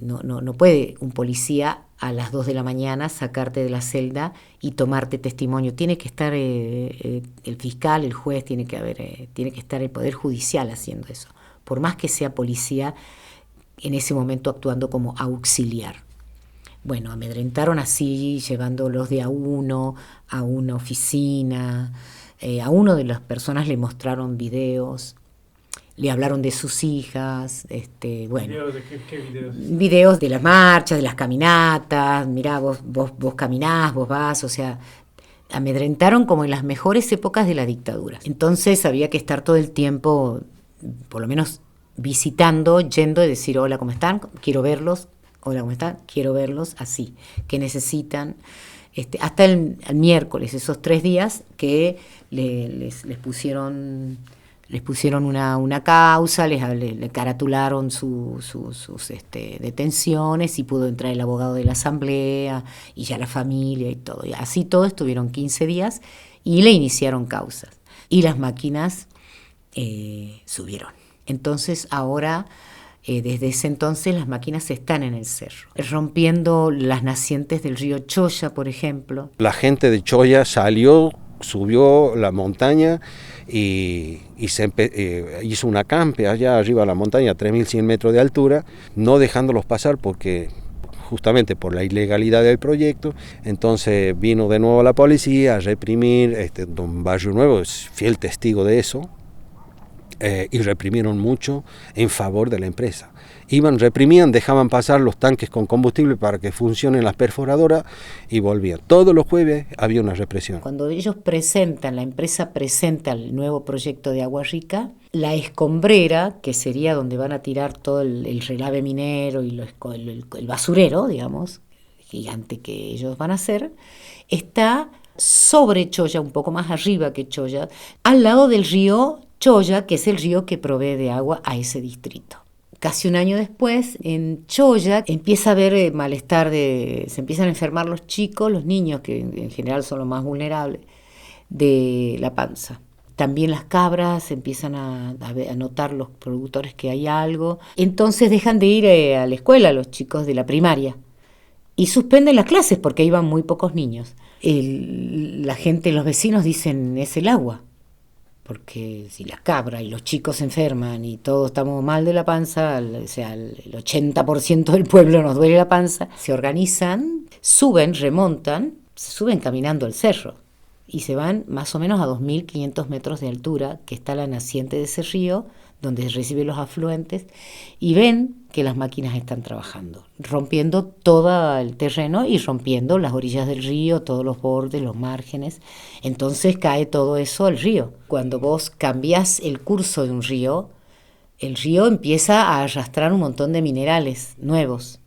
no puede un policía a las 2 de la mañana sacarte de la celda y tomarte testimonio. Tiene que estar el fiscal, el juez, tiene que estar el Poder Judicial haciendo eso. Por más que sea policía, en ese momento actuando como auxiliar. Bueno, amedrentaron así, llevándolos de a uno a una oficina. A uno de las personas le mostraron videos, le hablaron de sus hijas, bueno. ¿Videos de qué videos? Videos de las marchas, de las caminatas, mirá, vos caminás, vos vas, o sea, amedrentaron como en las mejores épocas de la dictadura. Entonces había que estar todo el tiempo, por lo menos visitando, yendo y decir, hola, ¿cómo están? Quiero verlos, hola, ¿cómo están? Quiero verlos, así, ¿qué necesitan? Hasta el miércoles, esos 3 días que les pusieron una causa, le caratularon sus detenciones, y pudo entrar el abogado de la asamblea y ya la familia y todo. Y así todo estuvieron 15 días y le iniciaron causas. Y las máquinas subieron. Entonces ahora Desde ese entonces las máquinas están en el cerro, rompiendo las nacientes del río Choya, por ejemplo. La gente de Choya salió, subió la montaña y hizo un acampe allá arriba de la montaña, a 3.100 metros de altura, no dejándolos pasar porque justamente por la ilegalidad del proyecto. Entonces vino de nuevo la policía a reprimir. Don Barrio Nuevo es fiel testigo de eso, y reprimieron mucho en favor de la empresa. Reprimían, dejaban pasar los tanques con combustible para que funcionen las perforadoras y volvían. Todos los jueves había una represión. Cuando la empresa presenta el nuevo proyecto de Agua Rica, la escombrera, que sería donde van a tirar todo el relave minero y el basurero, digamos, gigante que ellos van a hacer, está sobre Choya, un poco más arriba que Choya, al lado del río Choya, que es el río que provee de agua a ese distrito. Casi un año después, en Choya empieza a haber malestar, se empiezan a enfermar los chicos, los niños, que en general son los más vulnerables, de la panza. También las cabras empiezan a notar los productores que hay algo. Entonces dejan de ir a la escuela los chicos de la primaria y suspenden las clases porque iban muy pocos niños. La gente, los vecinos dicen, es el agua. Porque si las cabras y los chicos se enferman y todos estamos mal de la panza, o sea, el 80% del pueblo nos duele la panza, se organizan, remontan, se suben caminando al cerro y se van más o menos a 2.500 metros de altura, que está la naciente de ese río, donde recibe los afluentes, y ven que las máquinas están trabajando, rompiendo todo el terreno y rompiendo las orillas del río, todos los bordes, los márgenes. Entonces cae todo eso al río. Cuando vos cambiás el curso de un río, el río empieza a arrastrar un montón de minerales nuevos,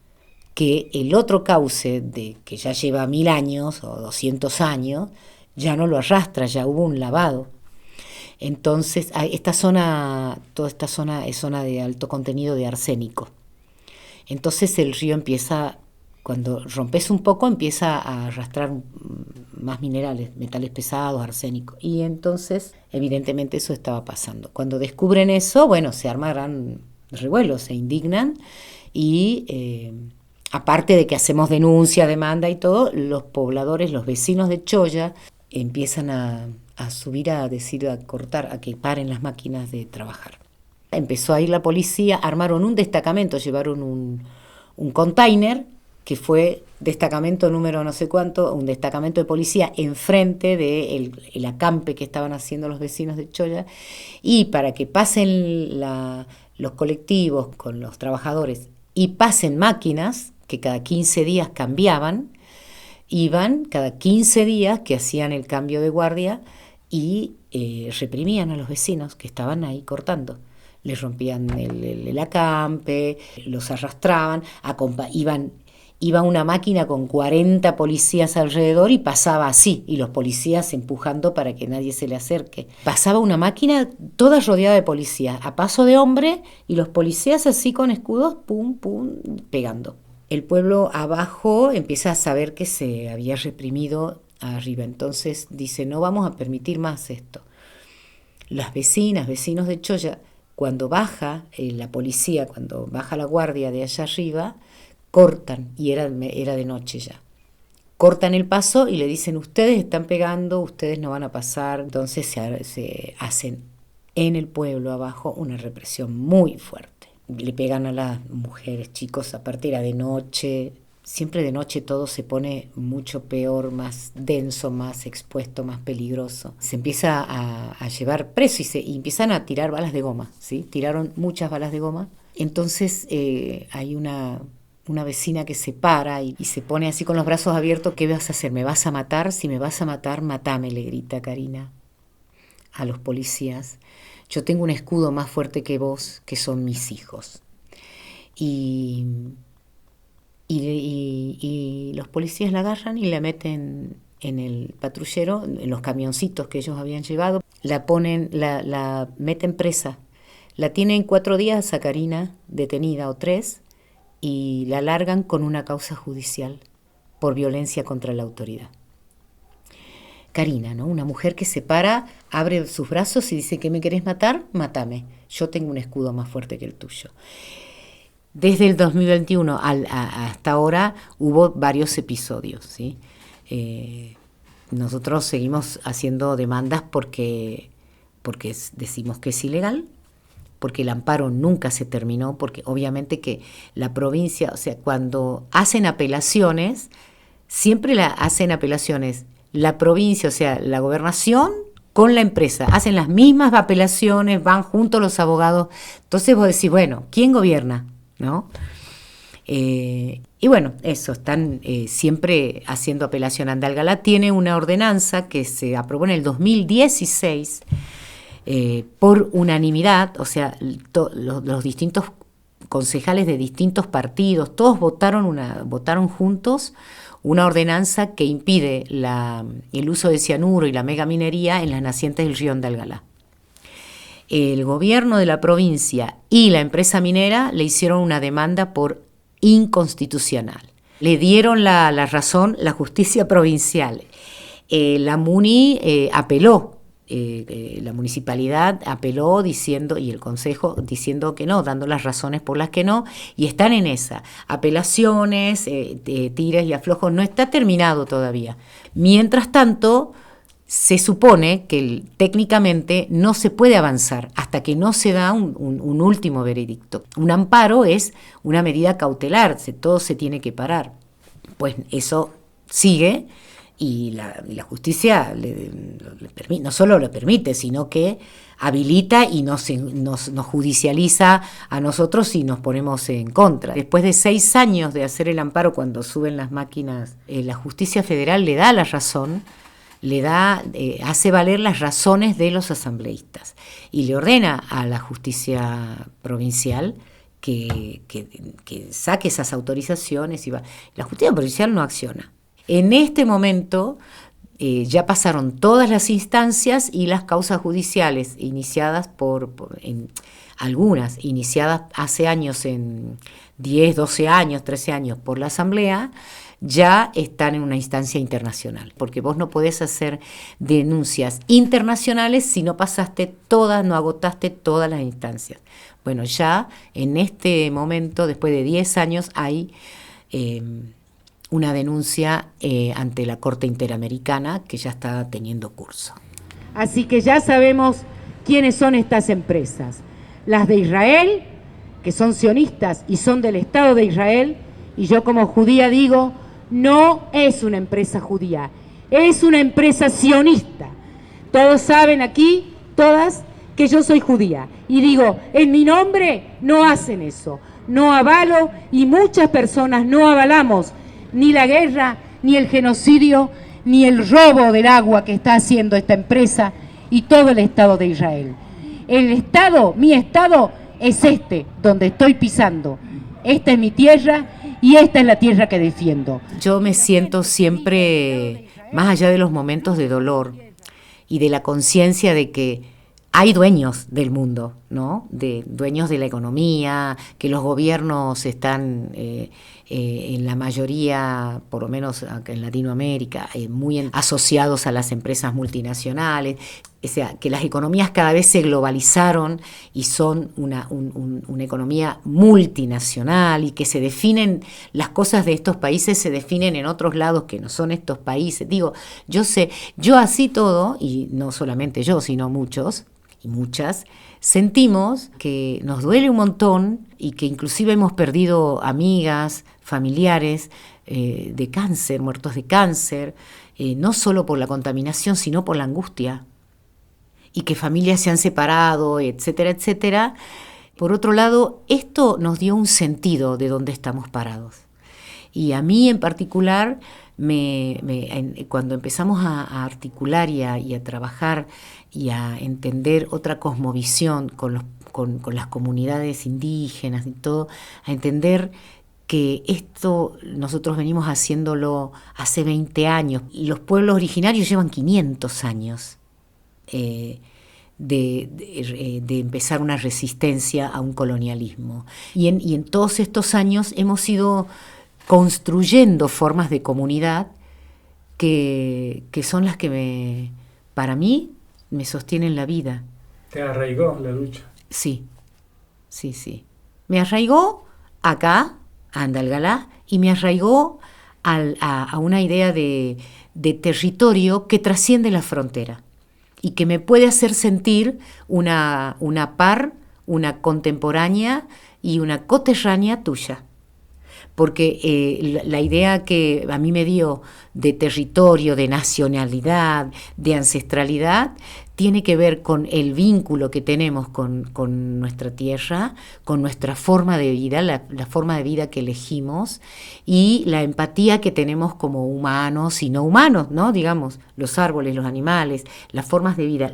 que el otro cauce, que ya lleva 1.000 años o 200 años, ya no lo arrastra, ya hubo un lavado. Entonces, toda esta zona es zona de alto contenido de arsénico. Entonces el río empieza, cuando rompes un poco, empieza a arrastrar más minerales, metales pesados, arsénico. Y entonces, evidentemente, eso estaba pasando. Cuando descubren eso, bueno, se arma gran revuelo, se indignan y aparte de que hacemos denuncia, demanda y todo, los pobladores, los vecinos de Choya, empiezan a subir a decir, a cortar, a que paren las máquinas de trabajar. Empezó a ir la policía, armaron un destacamento, llevaron un container, que fue destacamento número no sé cuánto, un destacamento de policía enfrente del acampe que estaban haciendo los vecinos de Choya, y para que pasen los colectivos con los trabajadores y pasen máquinas, que cada 15 días cambiaban, iban cada 15 días que hacían el cambio de guardia y reprimían a los vecinos que estaban ahí cortando. Les rompían el acampe, los arrastraban, iba una máquina con 40 policías alrededor y pasaba así, y los policías empujando para que nadie se le acerque. Pasaba una máquina toda rodeada de policías, a paso de hombre, y los policías así con escudos, pum, pum, pegando. El pueblo abajo empieza a saber que se había reprimido arriba, entonces dice, no vamos a permitir más esto. Las vecinos de Choya, cuando baja la policía, cuando baja la guardia de allá arriba, cortan, y era de noche ya, cortan el paso y le dicen, ustedes están pegando, ustedes no van a pasar. Entonces se hacen en el pueblo abajo una represión muy fuerte. Le pegan a las mujeres, chicos, aparte era de noche, siempre de noche todo se pone mucho peor, más denso, más expuesto, más peligroso. Se empieza a llevar preso y empiezan a tirar balas de goma, ¿sí? Tiraron muchas balas de goma. Entonces hay una vecina que se para y se pone así con los brazos abiertos, ¿qué vas a hacer? ¿Me vas a matar? Si me vas a matar, matame, le grita Karina a los policías. Yo tengo un escudo más fuerte que vos, que son mis hijos. Y los policías la agarran y la meten en el patrullero, en los camioncitos que ellos habían llevado. La meten presa. La tienen 4 días a Karina detenida, o 3, y la largan con una causa judicial por violencia contra la autoridad. Karina, ¿no? Una mujer que se para, abre sus brazos y dice, ¿qué me querés matar? Mátame, yo tengo un escudo más fuerte que el tuyo. Desde el 2021 hasta ahora hubo varios episodios, ¿sí? Nosotros seguimos haciendo demandas porque decimos que es ilegal, porque el amparo nunca se terminó, porque obviamente que la provincia, o sea, cuando hacen apelaciones, siempre hacen apelaciones la provincia, o sea, la gobernación con la empresa, hacen las mismas apelaciones, van juntos los abogados, entonces vos decís, bueno, ¿quién gobierna? ¿No? Y bueno, eso, están siempre haciendo apelación. Andalgalá tiene una ordenanza que se aprobó en el 2016 por unanimidad, o sea, los distintos concejales de distintos partidos, todos votaron juntos una ordenanza que impide el uso de cianuro y la megaminería en las nacientes del río Andalgalá. El gobierno de la provincia y la empresa minera le hicieron una demanda por inconstitucional. Le dieron la razón la justicia provincial. La MUNI apeló, la municipalidad apeló diciendo, y el consejo diciendo que no, dando las razones por las que no, y están en esa. Apelaciones, tires y aflojos, no está terminado todavía. Mientras tanto, se supone que técnicamente no se puede avanzar hasta que no se da un último veredicto. Un amparo es una medida cautelar, todo se tiene que parar. Pues eso sigue y la justicia no solo lo permite, sino que habilita y nos judicializa a nosotros y nos ponemos en contra. Después de 6 años de hacer el amparo, cuando suben las máquinas, la justicia federal le da la razón, hace valer las razones de los asambleístas y le ordena a la justicia provincial que saque esas autorizaciones. La justicia provincial no acciona. En este momento ya pasaron todas las instancias y las causas judiciales iniciadas algunas iniciadas hace años, en 10, 12 años, 13 años por la Asamblea, ya están en una instancia internacional, porque vos no podés hacer denuncias internacionales si no no agotaste todas las instancias. Bueno, ya en este momento, después de 10 años, hay una denuncia ante la Corte Interamericana que ya está teniendo curso. Así que ya sabemos quiénes son estas empresas. Las de Israel, que son sionistas y son del Estado de Israel, y yo como judía digo, no es una empresa judía, es una empresa sionista. Todos saben aquí, todas, que yo soy judía. Y digo, en mi nombre no hacen eso. No avalo y muchas personas no avalamos ni la guerra, ni el genocidio, ni el robo del agua que está haciendo esta empresa y todo el Estado de Israel. El Estado, mi Estado, es donde estoy pisando. Esta es mi tierra y esta es la tierra que defiendo. Yo me siento siempre, más allá de los momentos de dolor y de la conciencia de que hay dueños del mundo, ¿no? Dueños de la economía, que los gobiernos están en la mayoría, por lo menos acá en Latinoamérica, muy asociados a las empresas multinacionales. O sea, que las economías cada vez se globalizaron y son una economía multinacional, y que se definen, las cosas de estos países se definen en otros lados que no son estos países. Digo, yo así todo, y no solamente yo, sino muchos y muchas, sentimos que nos duele un montón y que inclusive hemos perdido amigas, familiares de cáncer, muertos de cáncer, no solo por la contaminación, sino por la angustia, y que familias se han separado, etcétera, etcétera. Por otro lado, esto nos dio un sentido de dónde estamos parados. Y a mí en particular, cuando empezamos a articular y a trabajar y a entender otra cosmovisión con las comunidades indígenas y todo, a entender que esto nosotros venimos haciéndolo hace 20 años. Los pueblos originarios llevan 500 años de empezar una resistencia a un colonialismo. Y en todos estos años hemos ido construyendo formas de comunidad que son las que para mí me sostienen la vida. ¿Te arraigó la lucha? Sí. Me arraigó acá, a Andalgalá, y me arraigó a una idea de territorio que trasciende la frontera y que me puede hacer sentir una par, una contemporánea y una coterránea tuya. Porque la idea que a mí me dio de territorio, de nacionalidad, de ancestralidad, tiene que ver con el vínculo que tenemos con nuestra tierra, con nuestra forma de vida, la forma de vida que elegimos, y la empatía que tenemos como humanos y no humanos, ¿no? Digamos, los árboles, los animales, las formas de vida,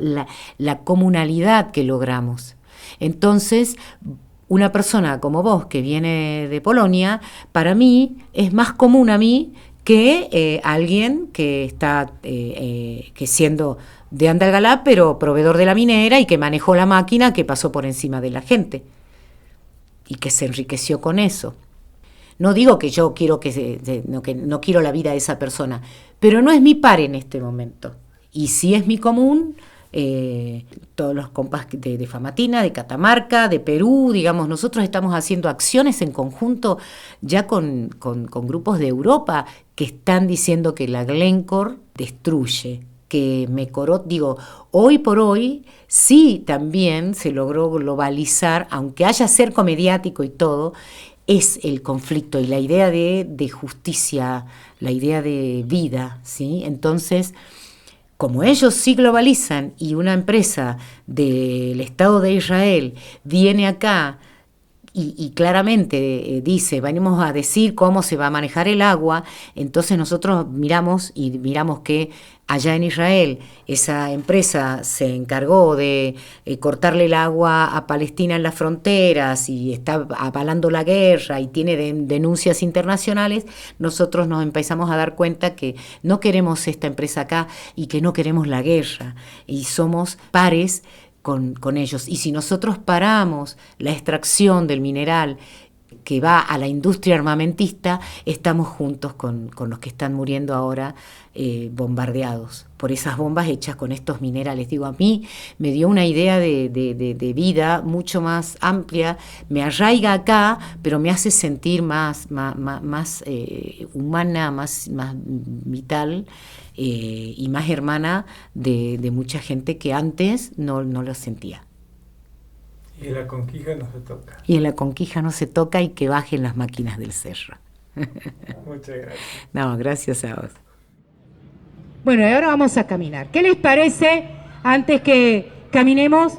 la comunalidad que logramos. Entonces, una persona como vos que viene de Polonia, para mí es más común a mí que alguien que está que siendo de Andalgalá, pero proveedor de la minera y que manejó la máquina que pasó por encima de la gente y que se enriqueció con eso. No digo que yo quiero que no quiero la vida de esa persona, pero no es mi par en este momento. Y sí es mi común. Todos los compas de Famatina, de Catamarca, de Perú, digamos, nosotros estamos haciendo acciones en conjunto ya con grupos de Europa que están diciendo que la Glencore destruye, que Mekorot, digo, hoy por hoy sí también se logró globalizar, aunque haya cerco mediático y todo, es el conflicto y la idea de justicia, la idea de vida, ¿sí? Entonces, como ellos sí globalizan y una empresa del Estado de Israel viene acá y claramente dice, venimos a decir cómo se va a manejar el agua, entonces nosotros miramos que allá en Israel esa empresa se encargó de cortarle el agua a Palestina en las fronteras y está avalando la guerra y tiene denuncias internacionales. Nosotros nos empezamos a dar cuenta que no queremos esta empresa acá y que no queremos la guerra y somos pares con ellos. Y si nosotros paramos la extracción del mineral que va a la industria armamentista, estamos juntos con los que están muriendo ahora bombardeados por esas bombas hechas con estos minerales. Digo, a mí me dio una idea de vida mucho más amplia, me arraiga acá, pero me hace sentir más humana, más vital y más hermana de mucha gente que antes no lo sentía. Y en la Conquija no se toca. Y en la Conquija no se toca y que bajen las máquinas del cerro. Muchas gracias. No, gracias a vos. Bueno, y ahora vamos a caminar. ¿Qué les parece? Antes que caminemos,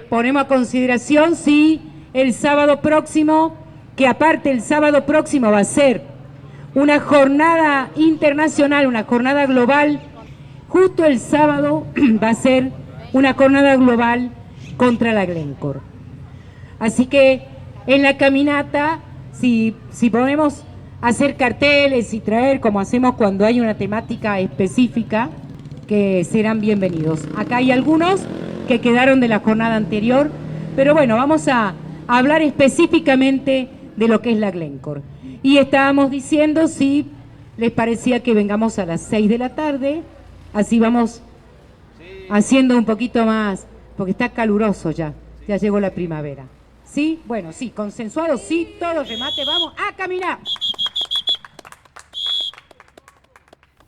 ponemos a consideración si el sábado próximo, que aparte el sábado próximo va a ser una jornada internacional, una jornada global, justo el sábado va a ser una jornada global contra la Glencore. Así que en la caminata, si podemos hacer carteles y traer, como hacemos cuando hay una temática específica, que serán bienvenidos. Acá hay algunos que quedaron de la jornada anterior, pero bueno, vamos a hablar específicamente de lo que es la Glencore. Y estábamos diciendo si les parecía que vengamos a las 6 de la tarde, así vamos haciendo un poquito más, porque está caluroso ya llegó la primavera. ¿Sí? Bueno, sí, consensuado, sí, todo remate, vamos a caminar.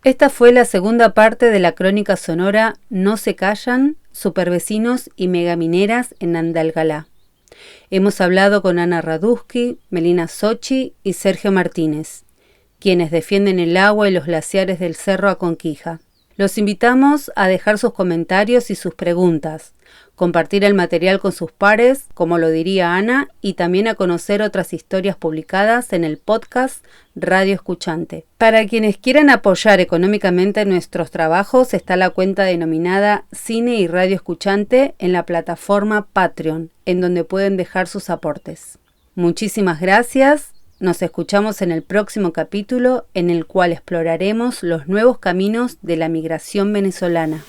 Esta fue la segunda parte de la crónica sonora No se callan, supervecinos y megamineras en Andalgalá. Hemos hablado con Ana Radusky, Melina Sochi y Sergio Martínez, quienes defienden el agua y los glaciares del Cerro Aconquija. Los invitamos a dejar sus comentarios y sus preguntas, compartir el material con sus pares, como lo diría Ana, y también a conocer otras historias publicadas en el podcast Radio Escuchante. Para quienes quieran apoyar económicamente nuestros trabajos, está la cuenta denominada Cine y Radio Escuchante en la plataforma Patreon, en donde pueden dejar sus aportes. Muchísimas gracias. Nos escuchamos en el próximo capítulo, en el cual exploraremos los nuevos caminos de la migración venezolana.